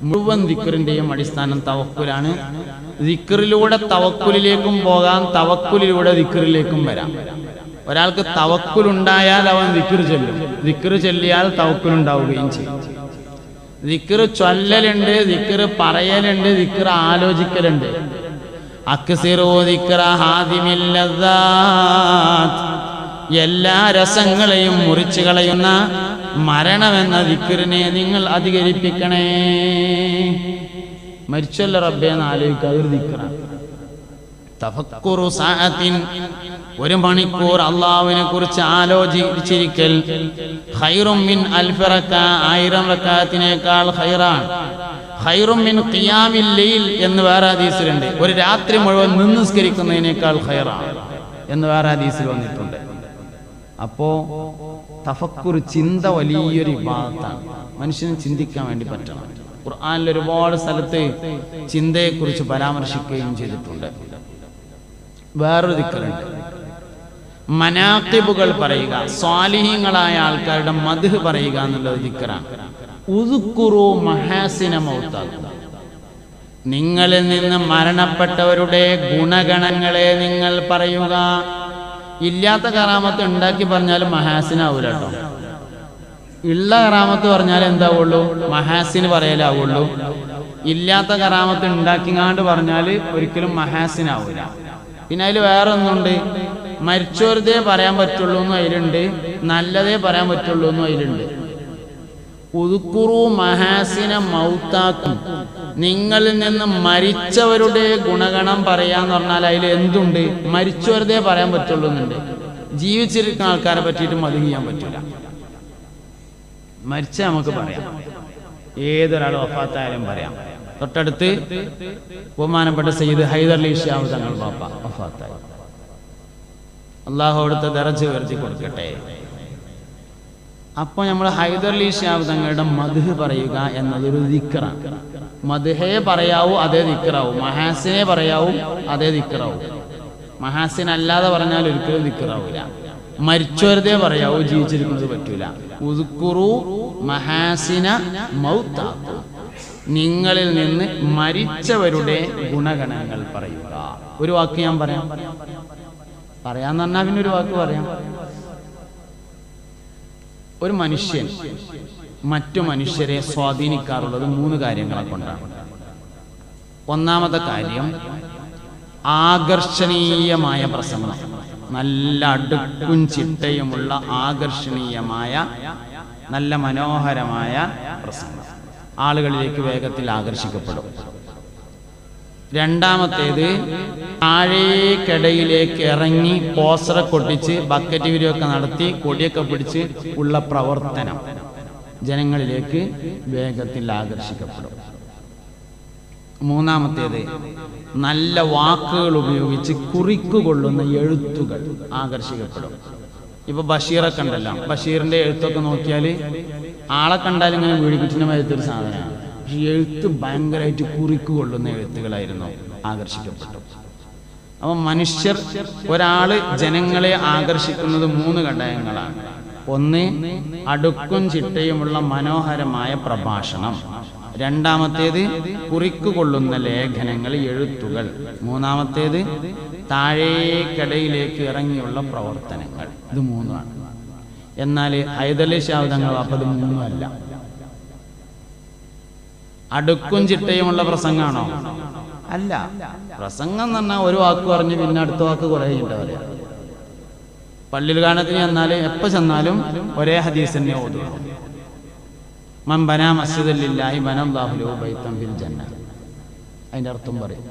മുഴുവൻ ദിക്റിന്റെയും അടിസ്ഥാനം തവക്കുലാണ്. ദിക്റിലൂടെ തവക്കുലിലേക്കും പോകാം, തവക്കുലിലൂടെ ദിക്റിലേക്കും വരാം. ഒരാൾക്ക് തവക്കുലുണ്ടായാൽ അവൻ ദിക്ർ ചൊല്ലും, ദിക്ർ ചൊല്ലിയാൽ തവക്കുലുണ്ടാവുകയും ചെയ്യും. ദിക്ർ ചൊല്ലലുണ്ട്, ദിക്ർ പറയലുണ്ട്, ദിക്ർ ആലോചിക്കലുണ്ട്. അക്സിറു ദിക്റ ഹാദിമിൽ ലദ്ദാത്ത്, എല്ലാ രസങ്ങളെയും മുറിച്ചു കളയുന്ന മരണമെന്ന ദിക്റിനെ നിങ്ങൾ അധികരിപ്പിക്കണേ. മരിച്ചല്ല റബ്ബേ എന്ന് ആലോചിക്കുക, അതൊരു ദിക്റാണ്. തഫക്കുറു സഅത്തിൻ, ഒരു മണിക്കൂർ അള്ളാഹുവിനെ കുറിച്ച് ആലോചിച്ചിരിക്കൽ ഖൈറും മിൻ അൽഫി റക്അ, 1000 റക്അത്തിനേക്കാൾ ഖൈറാണ്. ഖൈറും മിൻ ഖിയാമിൽ ലൈൽ എന്ന് വേറെ ഹദീസിലുണ്ട്. ഒരു രാത്രി മുഴുവൻ നിസ്കരിക്കുന്നതിനേക്കാൾ ഖൈറാണ് എന്ന് വേറെ ഹദീസിൽ വന്നിട്ടുണ്ട്. അപ്പോ തഫക്കുർ, ചിന്ത വലിയൊരു ഇബാദത്താണ്. മനുഷ്യന് ചിന്തിക്കാൻ വേണ്ടി പറ്റണം. ഖുർആനിൽ ഒരുപാട് സ്ഥലത്ത് ചിന്തയെക്കുറിച്ച് പരാമർശിക്കുകയും ചെയ്തിട്ടുണ്ട്. വേറൊരു ദിക്റുണ്ട്, മനാഖിബുകൾ പറയുക, സ്വാലിഹീങ്ങളായ ആൾക്കാരുടെ മദ്ഹ് പറയുക എന്നുള്ളത് ദിക്റാണ്. ഉദ്കുറു മഹാസിന മൗതാക്കും, നിങ്ങളിൽ നിന്ന് മരണപ്പെട്ടവരുടെ ഗുണഗണങ്ങളെ നിങ്ങൾ പറയുക. ഇല്ലാത്ത കറാമത്ത് ഉണ്ടാക്കി പറഞ്ഞാലും മഹാസിനാവൂല കേട്ടോ. ഉള്ള കറാമത്ത് പറഞ്ഞാൽ എന്താവുള്ളൂ? മഹാസിന് പറയലാവുള്ളൂ. ഇല്ലാത്ത കറാമത്ത് ഉണ്ടാക്കിങ്ങാണ്ട് പറഞ്ഞാൽ ഒരിക്കലും മഹാസിനാവൂല. പിന്നെ അതിൽ വേറെ ഒന്നുണ്ട്, മരിച്ചോരതേ പറയാൻ പറ്റുള്ളൂ എന്നും അതിലുണ്ട്, നല്ലതേ പറയാൻ പറ്റുള്ളൂ എന്നും അതിലുണ്ട്. ഉദ്കുറു മഹാസിന മൗതാക്കും, നിങ്ങളിൽ നിന്ന് മരിച്ചവരുടെ ഗുണഗണം പറയാന്ന് പറഞ്ഞാൽ അതിൽ എന്തുണ്ട്? മരിച്ചവരതേ പറയാൻ പറ്റുള്ളൂ എന്നുണ്ട്. ജീവിച്ചിരിക്കുന്ന ആൾക്കാരെ പറ്റിയിട്ട് മതി ചെയ്യാൻ പറ്റില്ല. മരിച്ച നമുക്ക് പറയാം, ഏതൊരാൾ വഫാത്തായാലും പറയാം. തൊട്ടടുത്ത് ബഹുമാനപ്പെട്ട സയ്യിദ് ഹൈദർലി ശിഹാബ് തങ്ങൾ ബാപ്പ വഫാത്തായി. അള്ളാഹു അവിടുത്തെ ദറജ ഉയർത്തി കൊടുക്കട്ടെ. അപ്പോൾ നമ്മൾ ഹൈദർലി ശിഹാബ് തങ്ങളുടെ മദ്ഹ് പറയുക എന്നതൊരു ദിക്റാണ്. മദ്ഹേ പറയാവൂ, അതേ ദിക്റാവും. മഹാസിനെ പറയാവൂ, അതേ ദിക്റാവും. മഹാസിൻ അല്ലാതെ പറഞ്ഞാൽ ഒരിക്കലും ദിക്റാവൂല. മരിച്ചവരതേ പറയാവൂ, ജീവിച്ചിരിക്കുന്നത് പറ്റൂല. ഉദ്കുറു മഹാസിന മൗതാക്കും, നിങ്ങളിൽ നിന്ന് മരിച്ചവരുടെ ഗുണഗണങ്ങൾ പറയുക. ഒരു വാക്ക് ഞാൻ പറയാന്ന് പറഞ്ഞാൽ പിന്നെ ഒരു വാക്ക് പറയാം. ഒരു മനുഷ്യൻ മറ്റു മനുഷ്യരെ സ്വാധീനിക്കാറുള്ളത് 3 കാര്യങ്ങളെ കൊണ്ടാണ്. ഒന്നാമത്തെ കാര്യം ആകർഷണീയമായ പ്രസംഗം, നല്ല അടുക്കും ചിട്ടയുമുള്ള ആകർഷണീയമായ നല്ല മനോഹരമായ പ്രസംഗം ആളുകളിലേക്ക് വേഗത്തിൽ ആകർഷിക്കപ്പെടും. രണ്ടാമത്തേത് താഴേക്കടയിലേക്ക് ഇറങ്ങി പോസ്റ്റർ കൊട്ടിച്ച് ബക്കറ്റ് വിരിയൊക്കെ നടത്തി കൊടിയൊക്കെ പിടിച്ച് ഉള്ള പ്രവർത്തനം ജനങ്ങളിലേക്ക് വേഗത്തിൽ ആകർഷിക്കപ്പെടും. മൂന്നാമത്തേത് നല്ല വാക്കുകൾ ഉപയോഗിച്ച് കുറിക്കുകൊള്ളുന്ന എഴുത്തുകൾ ആകർഷിക്കപ്പെടും. ഇപ്പൊ ബഷീറൊക്കെ ഉണ്ടല്ലോ, ബഷീറിന്റെ എഴുത്തൊക്കെ നോക്കിയാൽ ആളെ കണ്ടാൽ ഇങ്ങനെ വീടിക്കുറ്റിന്റെ മരത്തൊരു സാധനമാണ്. പക്ഷെ എഴുത്ത് ഭയങ്കരമായിട്ട് കുറിക്കുകൊള്ളുന്ന എഴുത്തുകളായിരുന്നു, ആകർഷിക്കപ്പെട്ടു. അപ്പൊ മനുഷ്യർ, ഒരാള് ജനങ്ങളെ ആകർഷിക്കുന്നത് 3 ഘടകങ്ങളാണ്. ഒന്ന്, അടുക്കും ചിട്ടയുമുള്ള മനോഹരമായ പ്രഭാഷണം. രണ്ടാമത്തേത് കുറിക്കുകൊള്ളുന്ന ലേഖനങ്ങൾ, എഴുത്തുകൾ. മൂന്നാമത്തേത് താഴേക്കടയിലേക്ക് ഇറങ്ങിയുള്ള പ്രവർത്തനങ്ങൾ. ഇത് 3ആണ്. എന്നാൽ ഹൈദർലി ശിഹാബ് തങ്ങൾ അത് 3 അല്ല. അടുക്കും ചിട്ടയുമുള്ള പ്രസംഗമാണോ? അല്ല. പ്രസംഗം എന്ന് പറഞ്ഞാൽ ഒരു വാക്ക് പറഞ്ഞ് പിന്നെ അടുത്ത വാക്ക് കുറേ ഉണ്ടാവില്ല. പള്ളിയിൽ കാണത്തിന് ചെന്നാലും എപ്പോൾ ചെന്നാലും ഒരേ ഹദീസ് തന്നെ ഓതുള്ളൂ. മൻ ബനാ മസ്ജിദൻ ലില്ലാഹി ബനല്ലാഹു ലഹു ബൈതൻ ഫിൽ ജന്ന. അതിൻ്റെ അർത്ഥം പറയും.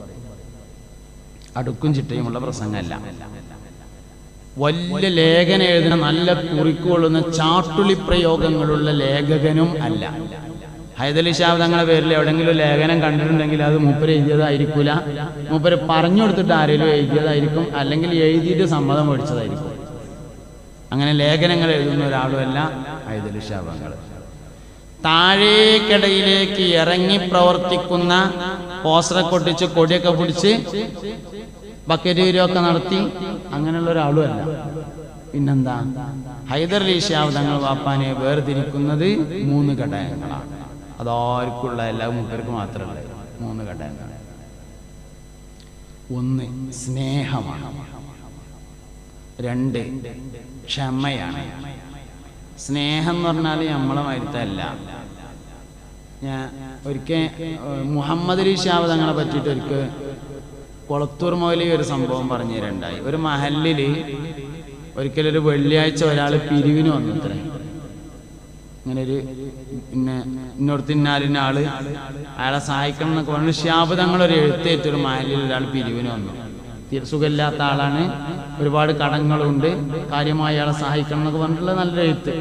അടുക്കും ചിട്ടയുമുള്ള പ്രസംഗമല്ല. വലിയ ലേഖനം എഴുതുന്ന നല്ല കുറിക്കുകൊള്ളുന്ന ചാട്ടുളി പ്രയോഗങ്ങളുള്ള ലേഖകനും അല്ല. ഹൈദർലി ശിഹാബ് തങ്ങളുടെ പേരിൽ എവിടെയെങ്കിലും ലേഖനം കണ്ടിട്ടുണ്ടെങ്കിൽ അത് മൂപ്പര് എഴുതിയതായിരിക്കില്ല. മൂപ്പര് പറഞ്ഞു കൊടുത്തിട്ട് ആരെങ്കിലും എഴുതിയതായിരിക്കും, അല്ലെങ്കിൽ എഴുതിയിട്ട് സമ്മതം മേടിച്ചതായിരിക്കും. അങ്ങനെ ലേഖനങ്ങൾ എഴുതുന്ന ഒരാളുമല്ല ഹൈദർലി ശിഹാബ് തങ്ങൾ. താഴേക്കടയിലേക്ക് ഇറങ്ങി പ്രവർത്തിക്കുന്ന, പോസ്റ്റർ കൊട്ടിച്ച് കൊടിയൊക്കെ പിടിച്ച് ബക്കറ്റ് വീരൊക്കെ നടത്തി അങ്ങനെയുള്ള ഒരാളുമല്ല. പിന്നെന്താ? ഹൈദർലി ശിഹാബ് തങ്ങൾ വാപ്പാനെ വേർതിരിക്കുന്നത് 3 ഘടകങ്ങളാണ്. അതാർക്കുള്ള എല്ലാ മൂപ്പർക്ക് മാത്രമല്ല, 3 ഘടകങ്ങൾ. ഒന്ന്, സ്നേഹമാണ്. 2, ക്ഷമയാണ്. സ്നേഹം എന്ന് പറഞ്ഞാൽ നമ്മളെ മരുത്തല്ല. ഞാൻ ഒരിക്കൽ മുഹമ്മദ് അലി ശിഹാബ് തങ്ങളെ പറ്റിയിട്ട് ഒരിക്കൽ കൊളത്തൂർ മൗലവി ഒരു സംഭവം പറഞ്ഞു തരണ്ടായി. ഒരു മഹല്ലിൽ ഒരിക്കലൊരു വെള്ളിയാഴ്ച ഒരാൾ പിരിവിന് വന്നിത്രേ. ഇങ്ങനെ ഒരു ഇന്നോടത്തിന്നാലിന് ആള് അയാളെ സഹായിക്കണം എന്നൊക്കെ പറഞ്ഞു. ശിഹാബ് തങ്ങൾ ഒരു എഴുത്തേറ്റൊരു മഹല്ലിൽ ഒരാൾ പിരിവിന് വന്നു. സുഖമില്ലാത്ത ആളാണ്, ഒരുപാട് കടങ്ങളുണ്ട്, കാര്യമായി അയാളെ സഹായിക്കണം എന്നൊക്കെ പറഞ്ഞിട്ടുള്ള നല്ലൊരു എഴുത്ത്,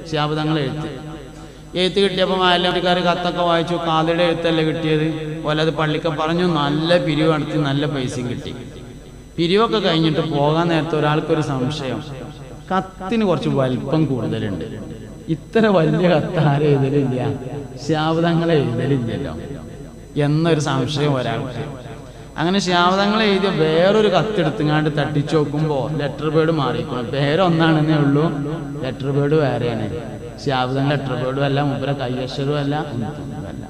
ശിഹാബ് തങ്ങളെ എഴുത്ത് കിട്ടിയപ്പോൾ മാലിന്യക്കാർ കത്തൊക്കെ വായിച്ചു. കാതിയുടെ എഴുത്തല്ലേ കിട്ടിയത്, ഓലത് പള്ളിക്ക് പറഞ്ഞു, നല്ല പിരിവ് നടത്തി, നല്ല പൈസയും കിട്ടി. പിരിവൊക്കെ കഴിഞ്ഞിട്ട് പോകാൻ നേരത്തെ ഒരാൾക്കൊരു സംശയം, കത്തിന് കുറച്ച് വലിപ്പം കൂടുതലുണ്ട്, ഇത്ര വലിയ കത്ത് ആരും എഴുതലില്ല, ശിഹാബ് തങ്ങളെ എഴുതലില്ലല്ലോ എന്നൊരു സംശയം ഒരാൾക്ക്. അങ്ങനെ ശിഹാബ് തങ്ങളെ എഴുതിയ വേറൊരു കത്തെടുത്തുങ്ങാണ്ട് തട്ടിച്ചു നോക്കുമ്പോൾ ലെറ്റർ ബേർഡ് മാറിയിരിക്കണം. പേരൊന്നാണെന്നേ ഉള്ളൂ, ലെറ്റർ ബേർഡ് വേറെയാണ്. ശിഹാബ് തങ്ങൾ ലെറ്റർ ബേർഡും അല്ല, മൂപ്പരെ കയ്യക്ഷരവും അല്ല, ഒന്നുമല്ല.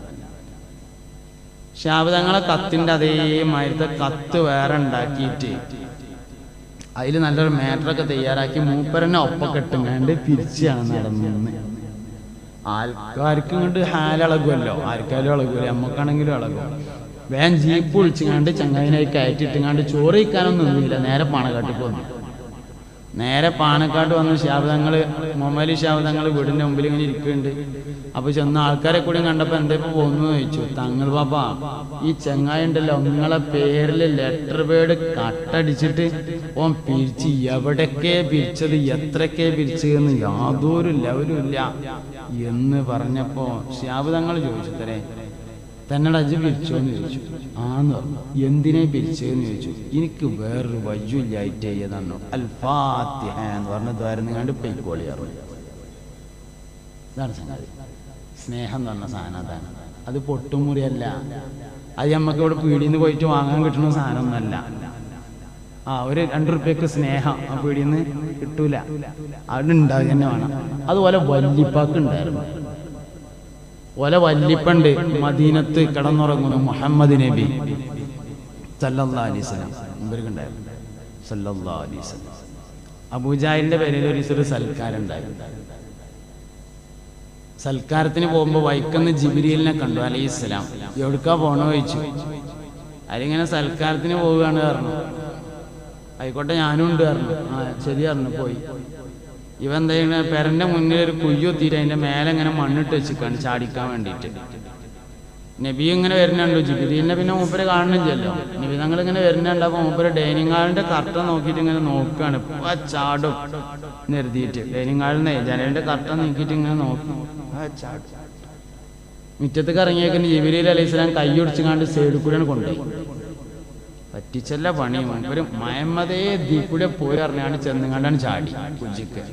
ശിഹാബ് തങ്ങളെ കത്തിൻ്റെ അതേമാതിരത്തെ കത്ത് വേറെ ഉണ്ടാക്കിയിട്ട് അതിൽ നല്ലൊരു മാറ്ററൊക്കെ തയ്യാറാക്കി മൂപ്പരനെ ഒപ്പൊക്കെ ഇട്ടുങ്ങാണ്ട് തിരിച്ചാണ് നടന്നത്. ആൾക്കാർക്ക് ഇങ്ങോട്ട് ഹാലിളകുമല്ലോ, ആർക്കാരും ഇളകൂല, നമ്മക്കാണെങ്കിലും ഇളകും. വേഗം ജീപ്പ് വിളിച്ചിങ്ങാണ്ട് ചങ്ങാതിനായി കയറ്റിട്ടിങ്ങാണ്ട് ചോറ് കഴിക്കാനൊന്നും ഒന്നുമില്ല, നേരെ പാണക്കാട്ടിൽ പോന്നു. നേരെ പാണക്കാട്ട് വന്ന് ശിഹാബ് തങ്ങൾ, മുഹമ്മദ് ശിഹാബ് തങ്ങൾ വീടിൻ്റെ മുമ്പിൽ ഇങ്ങനെ ഇരിക്കുന്നുണ്ട്. അപ്പോൾ ചെന്ന ആൾക്കാരെ കൂടി കണ്ടപ്പോൾ എന്താ ഇപ്പോൾ പോകുന്നു ചോദിച്ചു. തങ്ങൾ പാപ്പ, ഈ ചങ്ങായി ഉണ്ടല്ലോ, നിങ്ങളെ പേരിൽ ലെറ്റർ ബേർഡ് കട്ടടിച്ചിട്ട് ഓൻ പിരിച്ച്, എവിടൊക്കെ പിരിച്ചത്, എത്രയൊക്കെ പിരിച്ചതെന്ന് യാതൊരു ലെവലും ഇല്ല എന്ന് പറഞ്ഞപ്പോൾ ശിഹാബ് തങ്ങൾ ചോദിച്ചു, തരേ തന്നോട് അജ് പിരിച്ചോന്ന് ചോദിച്ചു. ആന്ന് പറഞ്ഞു. എന്തിനെ പിരിച്ചതെന്ന് ചോദിച്ചു. എനിക്ക് വേറൊരു വയ്യില്ലായിട്ട് ചെയ്തന്നു. അൽ ഫാത്തിഹ എന്ന് പറഞ്ഞ ദ്വാരം കണ്ട് പെയ്ക്കോളി അറിഞ്ഞു. ഇതാണ് സംഗതി. സ്നേഹം എന്ന് പറഞ്ഞ സാധനം അതാണ്. അത് പൊട്ടുമുറിയല്ല, അത് നമുക്ക് ഇവിടെ പീടിയിൽ നിന്ന് പോയിട്ട് വാങ്ങാൻ കിട്ടുന്ന സാധനമൊന്നുമല്ല. ഒരു 2 റുപ്യക്ക് സ്നേഹം ആ പീടിയിൽ നിന്ന് കിട്ടൂല, അവിടെ ഉണ്ടാകുക തന്നെ വേണം. അതുപോലെ വല്ലിപ്പാക്ക് ഉണ്ടായിരുന്നു. ഓല വല്ലിപ്പണ്ട് മദീനത്ത് കിടന്നുറങ്ങുന്നു മുഹമ്മദ് നബി സല്ലല്ലാഹു അലൈഹി വസല്ലം ഉണ്ടായിരുന്നു. സല്ലല്ലാഹു അലൈഹി വസല്ലം അബൂജാഹിലിന്റെ പേരിൽ ഒരു സൽക്കാരം ഉണ്ടായിരുന്നു. സൽക്കാരത്തിന് പോകുമ്പോൾ വൈക്കന്ന് ജിബ്രീലിനെ കണ്ടു അലൈഹിസ്സലാം. എവിടുക്കാ പോണോ ചോദിച്ചു. അതിലിങ്ങനെ സൽക്കാരത്തിന് പോവുകയാണ് പറഞ്ഞു. ആയിക്കോട്ടെ ഞാനും ഉണ്ട് പറഞ്ഞു. ശരി പറഞ്ഞു. പോയി. ഇവ എന്താ ചെയ്യുന്നത്, പെരൻ്റെ മുന്നിൽ ഒരു കുയ്യൊത്തിയിട്ട് അതിൻ്റെ മേലെ ഇങ്ങനെ മണ്ണിട്ട് വെച്ചിക്കാണ് ചാടിക്കാൻ വേണ്ടിയിട്ട്. നബി ഇങ്ങനെ വരുന്നുണ്ടോ, ജിബ്രീലിനെ പിന്നെ മൂപ്പര് കാണുന്നില്ലല്ലോ. നബി തങ്ങൾ ഇങ്ങനെ വരുന്നുണ്ട്. അപ്പോൾ മൂപ്പര് ഡൈനിങ് ഹാളിൻ്റെ കർട്ടൻ നോക്കിയിട്ട് ഇങ്ങനെ നോക്കുകയാണ്. ഇപ്പം ചാടും നിർത്തിയിട്ട് ഡൈനിങ് ഹാളിൽ നിന്ന് ജനലിൻ്റെ കർട്ടൻ നോക്കിയിട്ട് ഇങ്ങനെ നോക്കും. ചാടും. മുറ്റത്തേക്ക് ഇറങ്ങിയേക്കുന്ന ജിബ്രീൽ അലൈഹിസ്സലാം കൈയൊടിച്ചുകാണ്ട് സൈഡിൽ കൂടെയാണ് കൊണ്ടുപോയി. പറ്റിച്ചല്ല പണി. മൂപ്പര് മഹമ്മദേ ദീക്കൂടെ പോയി അറിഞ്ഞാണ്ട് ചെന്നുകാണ്ടാണ് ചാടി കുജിക്ക്.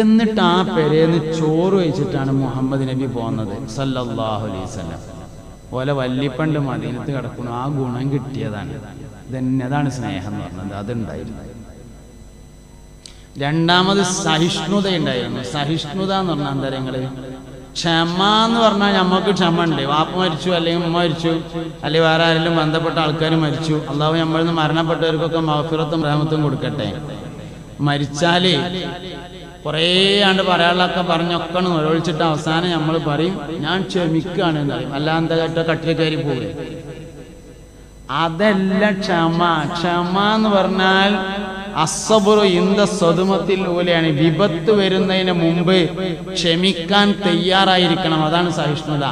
എന്നിട്ട് ആ പെരേന്ന് ചോറ് കഴിച്ചിട്ടാണ് മുഹമ്മദ് നബി പോകുന്നത് സല്ലല്ലാഹു അലൈഹി വസല്ലം. പോലെ വല്ലിപ്പണ്ട് മദീനത്ത് കിടക്കുന്നു. ആ ഗുണം കിട്ടിയതാണ്. ഇതന്നെ, അതാണ് സ്നേഹം എന്ന് പറഞ്ഞത്. അതുണ്ടായിരുന്നു. രണ്ടാമത് സഹിഷ്ണുത ഉണ്ടായിരുന്നു. സഹിഷ്ണുത എന്ന് പറഞ്ഞാൽ എന്താ നിങ്ങള്, ക്ഷമ എന്ന് പറഞ്ഞാൽ നമുക്ക് ക്ഷമ ഉണ്ട്. വാപ്പ മരിച്ചു, അല്ലെങ്കിൽ ഉമ്മ മരിച്ചു, അല്ലെങ്കിൽ വേറെ ആരെങ്കിലും ബന്ധപ്പെട്ട ആൾക്കാർ മരിച്ചു. അള്ളാഹു നമ്മളിൽ നിന്ന് മരണപ്പെട്ടവർക്കൊക്കെ മഗ്ഫിറത്തും റഹ്മത്തും കൊടുക്കട്ടെ. മരിച്ചാല് കുറേ ആണ്ട് പറയാനുള്ളതൊക്കെ പറഞ്ഞൊക്കെ ഒഴിച്ചിട്ട് അവസാനം നമ്മൾ പറയും ഞാൻ ക്ഷമിക്കുകയാണ് എന്ന് പറയും. അല്ലാതെ കേട്ടോ കട്ടിൽ കയറി പോകുക. അതല്ല ക്ഷമ. ക്ഷമ എന്ന് പറഞ്ഞാൽ അസ്സബ്റു ഇന്ദ സദമത്തിൽ പോലെയാണ്. വിപത്ത് വരുന്നതിന് മുമ്പ് ക്ഷമിക്കാൻ തയ്യാറായിരിക്കണം. അതാണ് സഹിഷ്ണുത.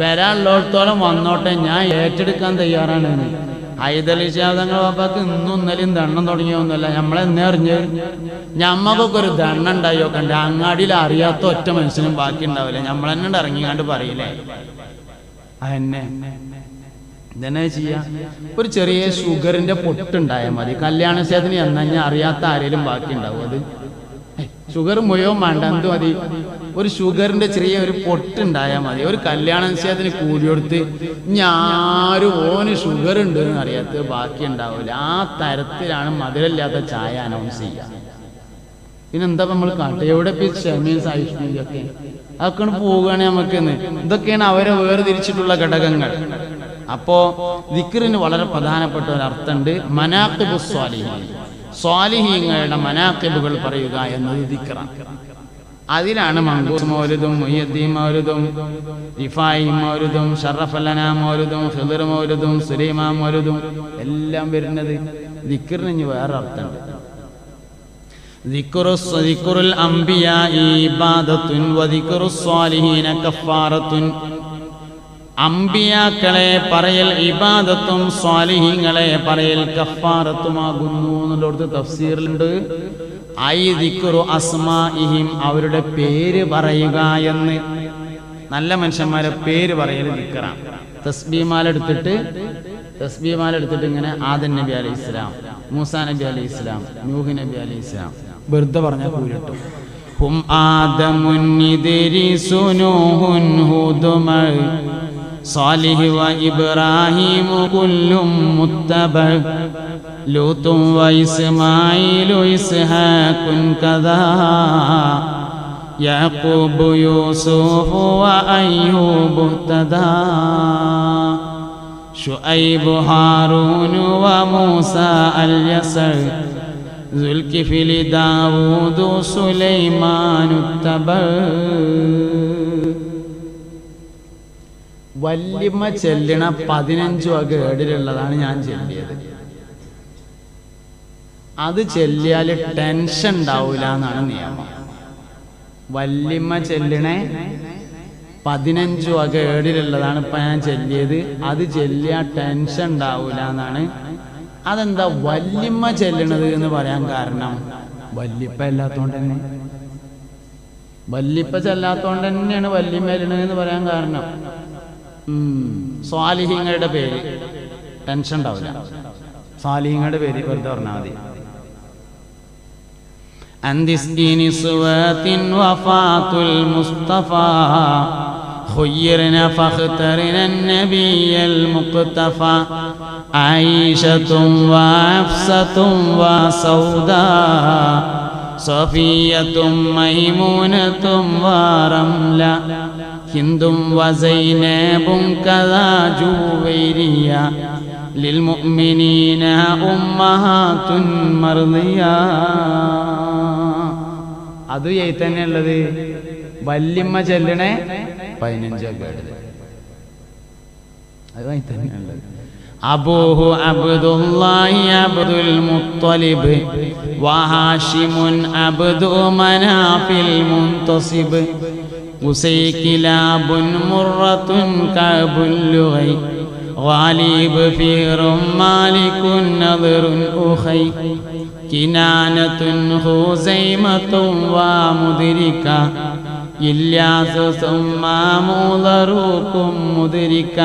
വരാനുള്ളിടത്തോളം വന്നോട്ടെ, ഞാൻ ഏറ്റെടുക്കാൻ തയ്യാറാണ്. ഹൈദലി ശിഹാബ് തങ്ങൾ ബാപ്പാക്ക് ഇന്നും ഇന്നലെയും ദണ്ണം തുടങ്ങിയൊന്നുമല്ല. നമ്മളെന്നെ അറിഞ്ഞ് ഞമ്മക്കൊക്കെ ഒരു ദണ്ണം ഉണ്ടായോ കണ്ട് അങ്ങാടിയിൽ അറിയാത്ത ഒറ്റ മനുഷ്യനും ബാക്കി ഉണ്ടാവില്ല. നമ്മളെന്നെ ഇറങ്ങിക്കാണ്ട് പറയില്ലേ. അതെന്നെ ഇതന്നെ ചെയ്യാം. ഒരു ചെറിയ ഷുഗറിന്റെ പൊട്ടുണ്ടായാൽ മതി. കല്യാണ ശേഷത്തിന് എന്നഞ്ഞ അറിയാത്ത ആരെങ്കിലും ബാക്കി ഉണ്ടാവും. അത് ഷുഗർ മുഴുവൻ വേണ്ട, എന്ത് മതി, ഒരു ഷുഗറിന്റെ ചെറിയ ഒരു പൊട്ടുണ്ടായാൽ മതി. ഒരു കല്യാണ നിശ്ചയത്തിന് കൂടി കൊടുത്ത് ഞാരും ഓന് ഷുഗർ ഉണ്ട് എന്ന് അറിയാത്തത് ബാക്കി ഉണ്ടാവില്ല. ആ തരത്തിലാണ് മധുരമില്ലാത്ത ചായ അനൗൺസ് ചെയ്യുക. പിന്നെന്താ നമ്മൾ കാട്ടുക? എവിടെ ക്ഷമയും സഹിഷ്ണുതയൊക്കെ അതൊക്കെയാണ് പോവുകയാണ് നമുക്കെന്ന്. ഇതൊക്കെയാണ് അവരെ വേർതിരിച്ചിട്ടുള്ള ഘടകങ്ങൾ. അപ്പോ ദിക്റിന് വളരെ പ്രധാനപ്പെട്ട ഒരു അർത്ഥമുണ്ട്. മനാഖിബുസ് സ്വാലിഹീൻ, സ്വാലിഹീങ്ങളുടെ മനാഖിബുകൾ പറയുക എന്നത് ദിക്റാണ്. അതിലാണ് മങ്കൂസ് മൗലിദും മുഹ്യിദ്ദീൻ മൗലിദും റിഫായി മൗലിദും ഷറഫലന മൗലിദും ഖിദ്ർ മൗലിദും സുലൈമാൻ മൗലിദും എല്ലാം വരുന്നത്. ദിക്റിന് വേറെ അർത്ഥമുണ്ട്. ദിക്റുൽ അംബിയാഇ ഇബാദത്തുൻ വദിക്റുസ് സ്വാലിഹീന കഫാറത്തുൻ. അമ്പിയാക്കളെ പറയൽ ഇബാദത്തും സ്വാലിഹീങ്ങളെ പറയൽ കഫാറത്തുമാകുന്നു എന്നുള്ളടത്ത് തഫ്സീറിലുണ്ട്. ഐ ദിക്റു അസ്മാഇഹിം, അവരുടെ പേര് പറയുക എന്ന്. നല്ല മനുഷ്യന്മാരെ പേര് പറയൽ ദിക്റാണ്. തസ്ബീഹ്മാല എടുത്തിട്ട് ഇങ്ങനെ ആദം നബി അലൈഹി ഇസ്ലാം, മൂസാ നബി അലൈഹി ഇസ്ലാം, നൂഹ് നബി അലൈഹി ഇസ്ലാം വെറുതെ പറഞ്ഞാൽ കൂലിട്ടും. ഹും ആദമുൻ ഇദ്രീസു നൂഹുൻ ഹൂദും സാലിഹ് വ ഇബ്രാഹീമു കുല്ലും മുത്തബഅ ലൂത്തും വ ഇസ്മാഈലു ഇസ്ഹാഖുൻ കദാ യാഖൂബു യൂസുഫു വ അയ്യൂബു തദാ ശുഐബു ഹാറൂനു വ മൂസാ അൽ-യസർ ദുൽകിഫ്ലി ദാവൂദു സുലൈമാനു തബഅ. വല്യമ്മ ചെല്ലണ 15 വക ഏടിലുള്ളതാണ് ഞാൻ ചെല്ലിയത്. അത് ചെല്ലിയാൽ ടെൻഷൻ ഉണ്ടാവൂല എന്നാണ് നിയമം. വല്യമ്മ ചെല്ലണേ 15 വക ഏടിലുള്ളതാണ് ഇപ്പൊ ഞാൻ ചെല്ലിയത്. അത് ചെല്ലിയ ടെൻഷൻ ഉണ്ടാവൂല എന്നാണ്. അതെന്താ വല്യമ്മ ചെല്ലണത് എന്ന് പറയാൻ കാരണം? വല്യപ്പ അല്ലാത്തോണ്ട് തന്നെ, വല്യപ്പ ചെല്ലാത്തോണ്ട് തന്നെയാണ് വല്യമ്മ ചെല്ലണത് എന്ന് പറയാൻ കാരണം. സ്വാലിഹീങ്ങളുടെ പേര് ടെൻഷൻ ഉണ്ടാവില്ല. സ്വാലിഹീങ്ങളുടെ പേര് വെറുതെ പറഞ്ഞാൽ മതി. അന്തിസ്ദീനി സുവാത്തിൻ വഫാത്തുൽ മുസ്തഫ ഖുയ്യിർന ഫഖ്തർന നബിയൽ മുഖ്തഫ ആയിഷത്തും വഅഫ്സത്തും വസൗദാ സഫിയത്തും മൈമൂനത്തും വറംല ഹിന്ദും വസൈനബും കദാ ജുവൈരിയ ലിൽമുഅ്മിനീന ഉമ്മഹാത്തുൻ മർദിയ. അത് തന്നെ ഉള്ളത്. വല്യമ്മ ചെല്ലണേ 15 കേട്ടത് അത് തന്നെ ഉള്ളത്. അബൂഹു അബ്ദുല്ലാഹി അബ്ദുൽ മുത്തലിബ് വഹാഷിമുൻ അബ്ദു മനാഫിൽ മുൻതസിബ് ഉസൈകിലാബുൻ മുറത്തുൻ കഅബുൽ ലുഗൈ ഗാലിബ് ഫീറും മാലികുൻ നദറുൻ ഉഖൈ കിനാനത്തുൻ ഹുസൈമത്തും വമുദ്രിക ഇല്യാസു സുമ്മാമുദറുക്കും മുദ്രിക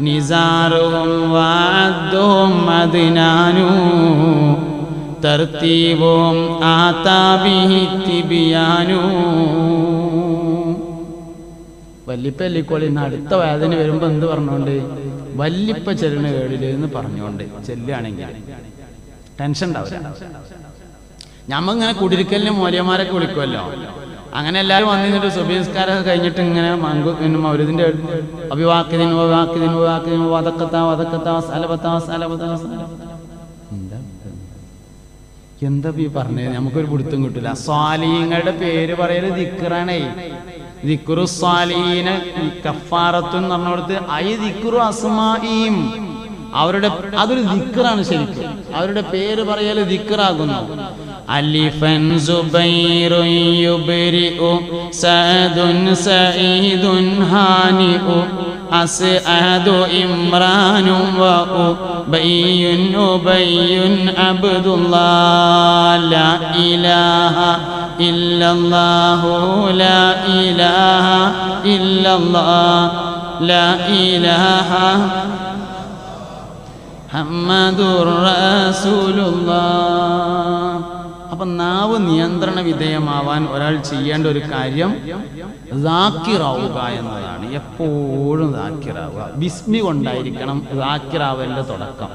നിസാറുഹും വഅദ്ദുഹും അദ്നാനു തർത്തീബുഹും ആതാബിഹി തിബിയാനു. വല്ലിപ്പ എല്ലിക്കോളിന്ന് അടുത്ത വേദന വരുമ്പോ എന്ത് പറഞ്ഞോണ്ട് വല്ലിപ്പ ചെല്ലണ കേടില് എന്ന് പറഞ്ഞോണ്ട് ചെല്ലുകയാണെങ്കിൽ ടെൻഷൻ ഉണ്ടാവില്ല. ഞമ്മങ്ങനെ കുടിരിക്കലിന് മോലിയന്മാരൊക്കെ വിളിക്കുമല്ലോ. അങ്ങനെ എല്ലാവരും വന്നിട്ട് സുബഹിസ്കാരം കഴിഞ്ഞിട്ട് ഇങ്ങനെ മൗലിദിന്റെ അഭിവാക്കിദിൻ വാക്കിദിൻ വാക്കിദിൻ വദക്കത്താ വദക്കത്താ സലബത്താ സലബത്താ. എന്താ ഈ പറഞ്ഞത്? നമുക്കൊരു പിടുത്തം കിട്ടില്ല. സ്വാലിഹീങ്ങളുടെ പേര് പറയല് ദിക്റാണേ. ദിക്റു സ്വാലിഹീന കഫാറത്തുൻ എന്ന് പറഞ്ഞിടത്ത് ഐ ദിക്റു അസ്മാഇഹിം, അവരുടെ അതൊരു ദിക്റാണ്. ശരിക്കും അവരുടെ പേര് പറയല് ദിക്റാകുന്നു. അലിഫൻ സുബൈറുൻ യുബ്രിഉ സഅദുൻ സഈദുൻ ഹാനിഉ അസ്അദു ഇമ്രാനും വഉബയ്യുൻ ഉബയ്യുൻ അബ്ദുല്ലാഹ് ലാ ഇലാഹ ഇല്ലല്ലാഹു ലാ ഇലാഹ ഇല്ലല്ലാഹ് ലാ ഇലാഹ മുഹമ്മദുർ റസൂലുള്ളാഹ്. അപ്പൊ നാവ് നിയന്ത്രണ വിധേയമാവാൻ ഒരാൾ ചെയ്യേണ്ട ഒരു കാര്യം ദാക്കിറാവുക എന്നതാണ്. എപ്പോഴും ദാക്കിറാവുക. ബിസ്മി കൊണ്ടായിരിക്കണം ദാക്കിറാവലിന്റെ തുടക്കം.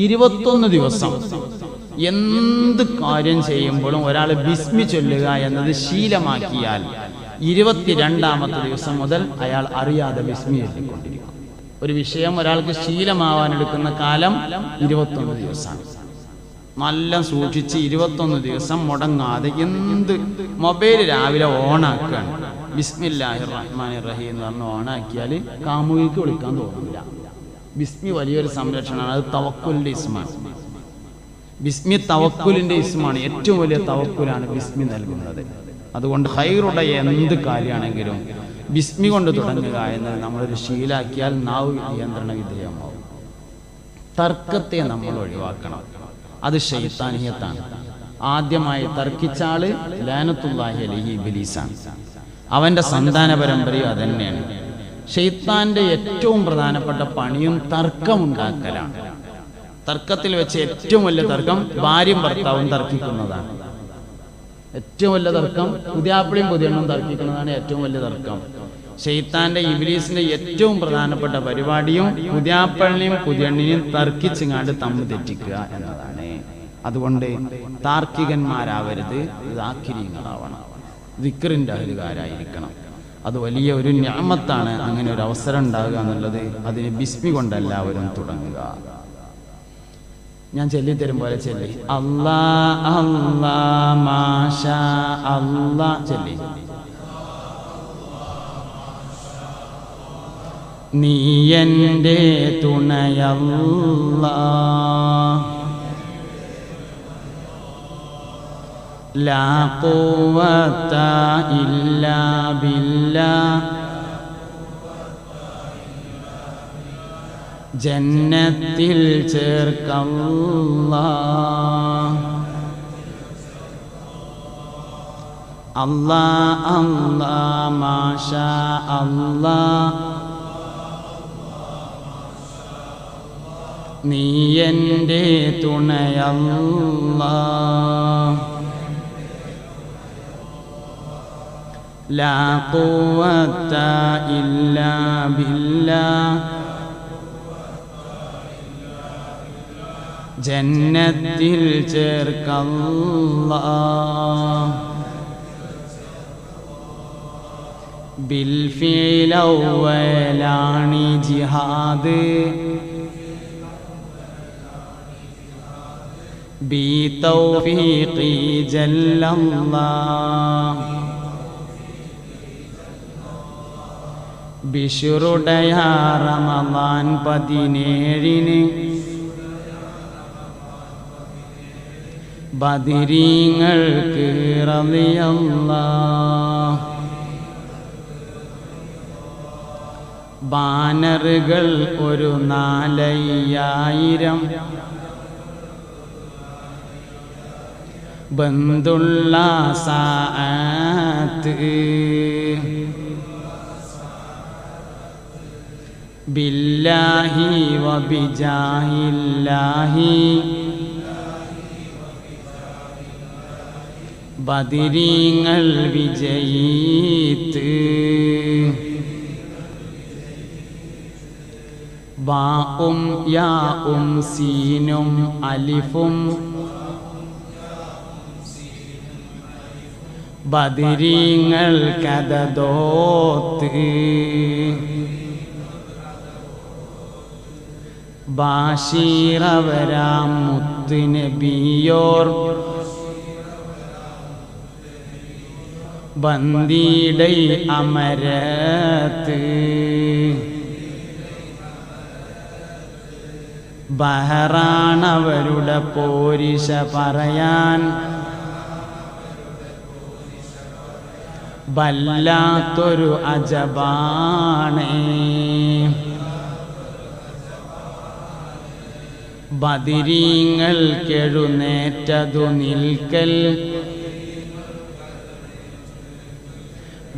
21 ദിവസം എന്ത് കാര്യം ചെയ്യുമ്പോഴും ഒരാൾ ബിസ്മി ചൊല്ലുക എന്നത് ശീലമാക്കിയാൽ 22ാമത്തെ ദിവസം മുതൽ അയാൾ അറിയാതെ ബിസ്മി ചൊല്ലിക്കൊണ്ടിരിക്കും. ഒരു വിഷയം ഒരാൾക്ക് ശീലമാവാനെടുക്കുന്ന കാലം 21 ദിവസമാണ്. നല്ല സൂക്ഷിച്ച് 21 ദിവസം മുടങ്ങാതെ എന്ത് മൊബൈൽ രാവിലെ ഓണാക്കുകയാണ്, ബിസ്മില്ലാഹിർ റഹ്മാനിർ റഹീം എന്ന് പറഞ്ഞ് ഓണാക്കിയാൽ കാമുകിക്ക് വിളിക്കാൻ തോന്നില്ല. ബിസ്മി വലിയൊരു സംരക്ഷണമാണ്. അത് തവക്കുലിന്റെ ഇസ്മാണ്. ബിസ്മി തവക്കുലിന്റെ ഇസ്മാണ്. ഏറ്റവും വലിയ തവക്കുലാണ് ബിസ്മി നൽകുന്നത്. അതുകൊണ്ട് ഖൈറുടെ എന്ത് കാര്യമാണെങ്കിലും ബിസ്മി കൊണ്ട് തുടങ്ങുക എന്നത് നമ്മളൊരു ശീലാക്കിയാൽ നാവ് നിയന്ത്രണ വിധേയമാവും. തർക്കത്തെ നമ്മൾ ഒഴിവാക്കണം. അത് ശൈത്താനിയത്താണ്. ആദ്യമായി തർക്കിച്ച ആള് ലാനത്തുല്ലാഹി അലൈഹി ഇബ്ലീസാണ്. അവന്റെ സന്താന പരമ്പരയും അതന്നെയാണ്. ശൈത്താന്റെ ഏറ്റവും പ്രധാനപ്പെട്ട പണിയും തർക്കമുണ്ടാക്കലാണ്. തർക്കത്തിൽ വെച്ച് ഏറ്റവും വലിയ തർക്കം ഭാര്യയും ഭർത്താവും തർക്കിക്കുന്നതാണ്. ഏറ്റവും വലിയ തർക്കം പുതിയാപ്പിളിയും പുതിയണ്ണും തർക്കിക്കുന്നതാണ് ഏറ്റവും വലിയ തർക്കം. ശൈത്താന്റെ ഇബ്ലീസിന്റെ ഏറ്റവും പ്രധാനപ്പെട്ട പരിപാടിയും പുതിയാപ്പിളിനെയും പുതിയണ്ണിനെയും തർക്കിച്ചിങ്ങാണ്ട് തമ്മിൽ തെറ്റിക്കുക എന്നതാണ്. അതുകൊണ്ട് താർക്കികന്മാരാവരുത്, ദാക്കിരീങ്ങളാവണം, ദിക്റിന്റെ അഹ്ലുകാരായിരിക്കണം. അത് വലിയ ഒരു നിഅമത്താണ്. അങ്ങനെ ഒരു അവസരം ഉണ്ടാകുക എന്നുള്ളത്. അതിന് ബിസ്മി കൊണ്ട് എല്ലാവരും തുടങ്ങുക. ഞാൻ ചൊല്ലിത്തരും പോലെ ചൊല്ലി അല്ലാ അല്ലാ മാഷാ അല്ലാ ചൊല്ലി. നീ എൻ്റെ തുണയല്ലാ, ലാ ഖുവത ഇല്ലാ ബില്ലാഹ്, ജന്നത്തിൽ ചേർക്കല്ലാ. അല്ലാ അല്ലാ മാഷാ അല്ലാ, നീ എൻ്റെ തുണയല്ലാ, ലാ ഖുവത ഇല്ലാ ബില്ലാഹ്, ജന്നത്തിൽ ചേർക്കല്ലാ. ബിൽ ഫീൽ അവ്വലാണി ജിഹാദ്, ബി തൗഫീഖി ജല്ലല്ലാഹ്, ബിശ്റുടയ റമളാൻ 17 ബദരീങ്ങൾക്ക് റളിയല്ലാഹ്. ബാനറുകൾ ഒരു 4000 ബന്ദുള്ള സാഅത്ത്, ബില്ലാഹി വബിജാഹില്ലാഹി, ബദരീങ്ങൾ വിജയീത്ത്. ബാഉം യാഉം സീനും അലിഫും, ബദരീങ്ങൾ കദദോത്ത്. ബാശീറവരാം മുത്ത് നബിയോർ, ബന്ദിടൈ അമരത്ത്. ബഹറാണവരുടെ പോരിശ പറയാൻ, വല്ലാത്തൊരു അജബാണേ. ബദരീങ്ങൾക്കെഴുന്നേറ്റതു നിൽക്കൽ,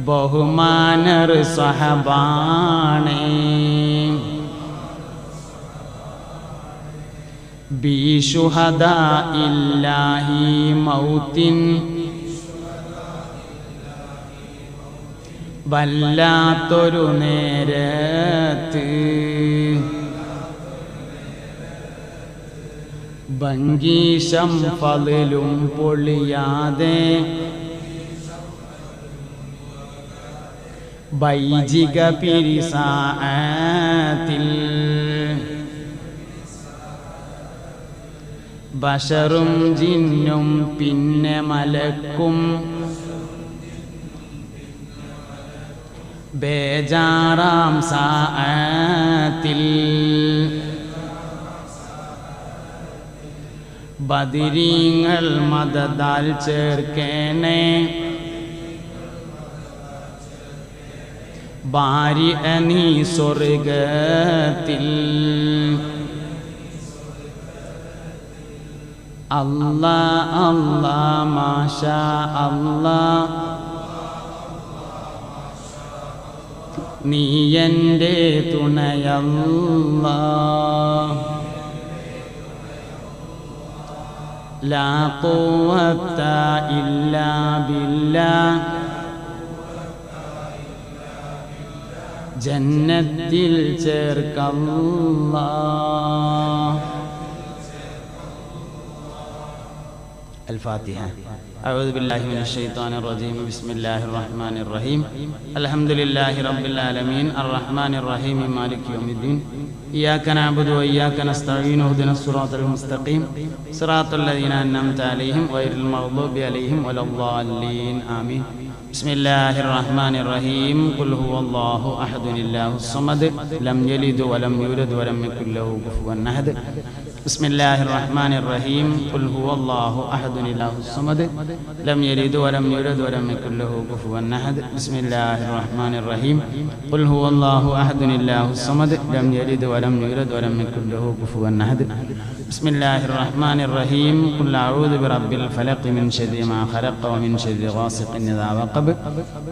ബഹുമാനർ സഹബാണേ. ബിശുഹദാ ഇല്ലാഹി മൗത്തിൻ, വല്ലാത്തൊരു നേരത്ത്. ഭംഗീശം ഫളിലും പൊളിയാതെ, ബൈജിക പിരിസാഅത്തിൽ. ബശറും ജിന്നും പിന്നെ മലക്കും, ബേജാറാം സാഅത്തിൽ. ബദരീങ്ങൾ മദദാൽ ചേർക്കേണേ, ബാരിഅനീ സ്വർഗത്തിൽ അല്ലാ അല്ലാ മാഷാ അല്ലാ നീ എൻ്റെ തുണയല്ലാ ലാ ഖുവത ഇല്ലാ ബില്ലാഹ് ജന്നത്തിൽ ചേർക്കല്ലാ الفاتحة. أعوذ بالله من الشيطان الرجيم. بسم الله الرحمن الرحيم. الحمد لله رب العالمين الرحمن الرحيم مالك يوم الدين. إياك نعبد وإياك نستعين اهدنا الصراط المستقيم صراط الذين أنعمت عليهم غير المغضوب عليهم ولا الضالين آمين. بسم الله الرحمن الرحيم. قل هو الله أحد الله الصمد لم يلد ولم يولد ولم يكن له كفوا أحد. بسم الله الرحمن الرحيم. قل هو الله أحد الله الصمد لم يلد ولم يولد ولم يكن له كفوا أحد. بسم الله الرحمن الرحيم. قل هو الله أحد الله الصمد لم يلد ولم يولد ولم يكن له كفوا أحد. بسم الله الرحمن الرحيم. قل أعوذ برب الفلق من شر ما خلق ومن شر غاسق إذا وقب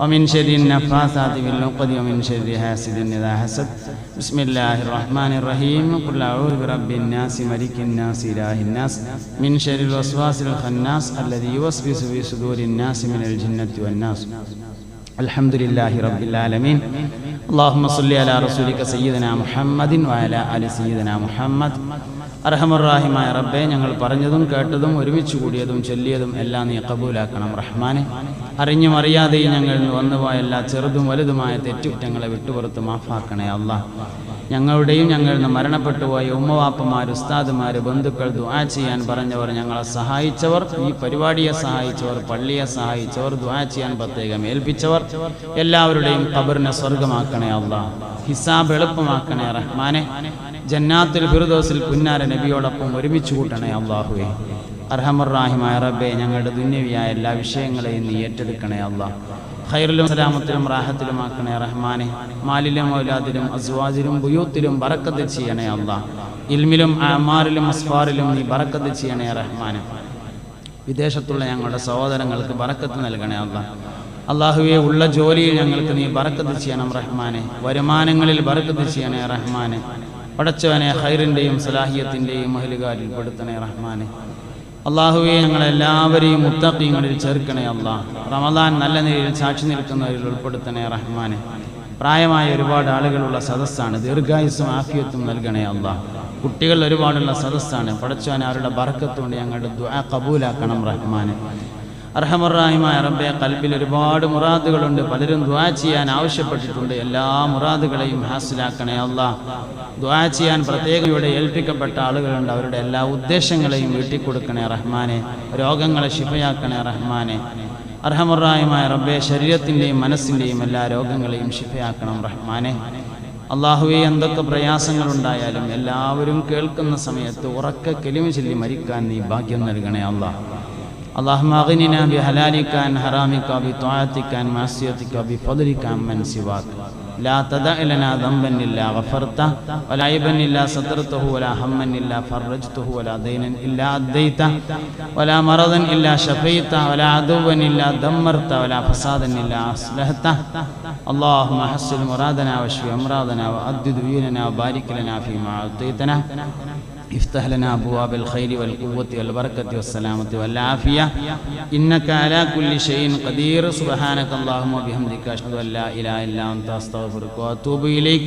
ومن شر النفاثات في العقد ومن شر حاسد إذا حسد. بسم الله الرحمن الرحيم. قل أعوذ برب الناس ملك الناس إله الناس من شر الوسواس الخناس الذي يوسوس في صدور الناس من الجنة والناس. الحمد لله رب العالمين. اللهم صل على رسولك سيدنا محمد وعلى آل سيدنا محمد. അർഹമർറാഹിമായ റബ്ബേ, ഞങ്ങൾ പറഞ്ഞതും കേട്ടതും ഒരുമിച്ച് കൂടിയതും ചൊല്ലിയതും എല്ലാം നീ കബൂലാക്കണം റഹ്മാനെ. അറിഞ്ഞും അറിയാതെയും ഞങ്ങളിൽ നിന്ന് വന്നുപോയ എല്ലാ ചെറുതും വലുതുമായ തെറ്റുകുറ്റങ്ങളെ വിട്ടുപുറത്ത് മാഫാക്കണേ അല്ലാഹ്. ഞങ്ങളുടെയും ഞങ്ങളിൽ നിന്ന് മരണപ്പെട്ടു പോയ ഉമ്മവാപ്പമാർ, ഉസ്താദുമാർ, ബന്ധുക്കൾ, ദുആ ചെയ്യാൻ പറഞ്ഞവർ, ഞങ്ങളെ സഹായിച്ചവർ, ഈ പരിപാടിയെ സഹായിച്ചവർ, പള്ളിയെ സഹായിച്ചവർ, ദുആ ചെയ്യാൻ പ്രത്യേകം ഏൽപ്പിച്ചവർ എല്ലാവരുടെയും ഖബറിനെ സ്വർഗമാക്കണേ അല്ലാഹ്. ഹിസാബ് എളുപ്പമാക്കണേ റഹ്മാനെ. ജന്നാത്തുൽ ഫിർദൗസിൽ പുന്നാര നബിയോടൊപ്പം ഒരുമിച്ച് കൂട്ടണേ അല്ലാഹുവേ. അർഹമർറാഹിമായ റബ്ബേ, ഞങ്ങളുടെ ദുന്യവിയായ എല്ലാ വിഷയങ്ങളെയും നീ ഏറ്റെടുക്കണേ അല്ലാഹ്. ഖൈറിലും സലാമത്തിലും റാഹത്തിലുമാക്കണേ റഹ്മാനെ. മാലിലും ഔലാദിലും അസ്വാജിലും ബുയൂത്തിലും ബറക്കത്ത് ചെയ്യണേ അല്ലാഹ്. ഇൽമിലും അമാറിലും അസ്ഫാറിലും നീ ബറക്കത്ത് ചെയ്യണേ റഹ്മാനെ. വിദേശത്തുള്ള ഞങ്ങളുടെ സഹോദരങ്ങൾക്ക് ബറക്കത്ത് നൽകണേ അല്ലാഹ്. അല്ലാഹുവേ, ഉള്ള ജോലിയിൽ ഞങ്ങൾക്ക് നീ ബറക്കത്ത് ചെയ്യണം റഹ്മാനെ. വരുമാനങ്ങളിൽ ബറക്കത്ത് ചെയ്യണേ റഹ്മാനെ. പടച്ചവനെ, ഖൈറിൻ്റെയും സലാഹിയത്തിൻ്റെയും മഹലുകാരിൽ പെടുത്തണേ റഹ്മാനെ. അല്ലാഹുവേ, ഞങ്ങളെല്ലാവരെയും മുത്തഖീങ്ങളിൽ ചേർക്കണേ അല്ലാഹ്. റമദാൻ നല്ല നിലയിൽ സാക്ഷി നിൽക്കുന്നവരിൽ ഉൾപ്പെടുത്തണേ റഹ്മാനെ. പ്രായമായ ഒരുപാട് ആളുകളുള്ള സദസ്സാണ്. ദീർഘായുസ്സും ആഫിയത്തും നൽകണേ അല്ലാഹ്. കുട്ടികൾ ഒരുപാടുള്ള സദസ്സാണ്. പടച്ചവനെ, അവരുടെ ബറക്കത്തുകൊണ്ട് ഞങ്ങളുടെ ദുആ കബൂലാക്കണം റഹ്മാനെ. അർഹമർറാഹിമായ റബ്ബേ, ഖൽബിൽ ഒരുപാട് മുറാദുകളുണ്ട്. പലരും ദുആ ചെയ്യാൻ ആവശ്യപ്പെട്ടിട്ടുണ്ട്. എല്ലാ മുറാദുകളെയും ഹാസിലാക്കണേ അല്ലാഹ്. ദുആ ചെയ്യാൻ പ്രത്യേകം ഇവിടെ ഏൽപ്പിക്കപ്പെട്ട ആളുകളുണ്ട്. അവരുടെ എല്ലാ ഉദ്ദേശങ്ങളെയും വീട്ടിക്കൊടുക്കണേ റഹ്മാനെ. രോഗങ്ങളെ ശിഫയാക്കണേ റഹ്മാനെ. അർഹമർറാഹിമായ റബ്ബേ, ശരീരത്തിൻ്റെയും മനസ്സിൻ്റെയും എല്ലാ രോഗങ്ങളെയും ശിഫയാക്കണം റഹ്മാനെ. അല്ലാഹുവേ, എന്തൊക്കെ പ്രയാസങ്ങളുണ്ടായാലും എല്ലാവരും കേൾക്കുന്ന സമയത്ത് ഉറക്കെ കലിമ ചൊല്ലി മരിക്കാൻ നീ ഭാഗ്യം നൽകണേ അല്ലാഹ്. اللهم اغننا بحلالك عن حرامك بطاعتك عن معصيتك بفضلك عمن سواك. لا تدع لنا ذنبا إلا غفرته ولا عيبا إلا سترته ولا هما إلا فرجته ولا دينا إلا أديته ولا مرضا إلا شفيته ولا عدوا إلا دمرته ولا فسادا إلا أصلحته. اللهم حصل مرادنا واشف أمراضنا وأد ديوننا وبارك لنا فيما أعطيتنا. افتح لنا أبواب الخير والقوة والبركة والسلامة والعافية إنك على كل شيء قدير. سبحانك اللهم وبحمدك أشهد أن لا إله إلا أنت أستغفرك وأتوب إليك.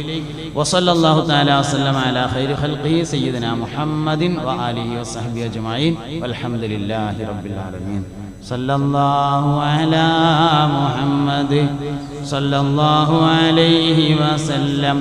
وصلى الله تعالى وسلم على خير خلقه سيدنا محمد وآله وصحبه أجمعين والحمد لله رب العالمين. صلى الله على محمد صلى الله عليه وسلم.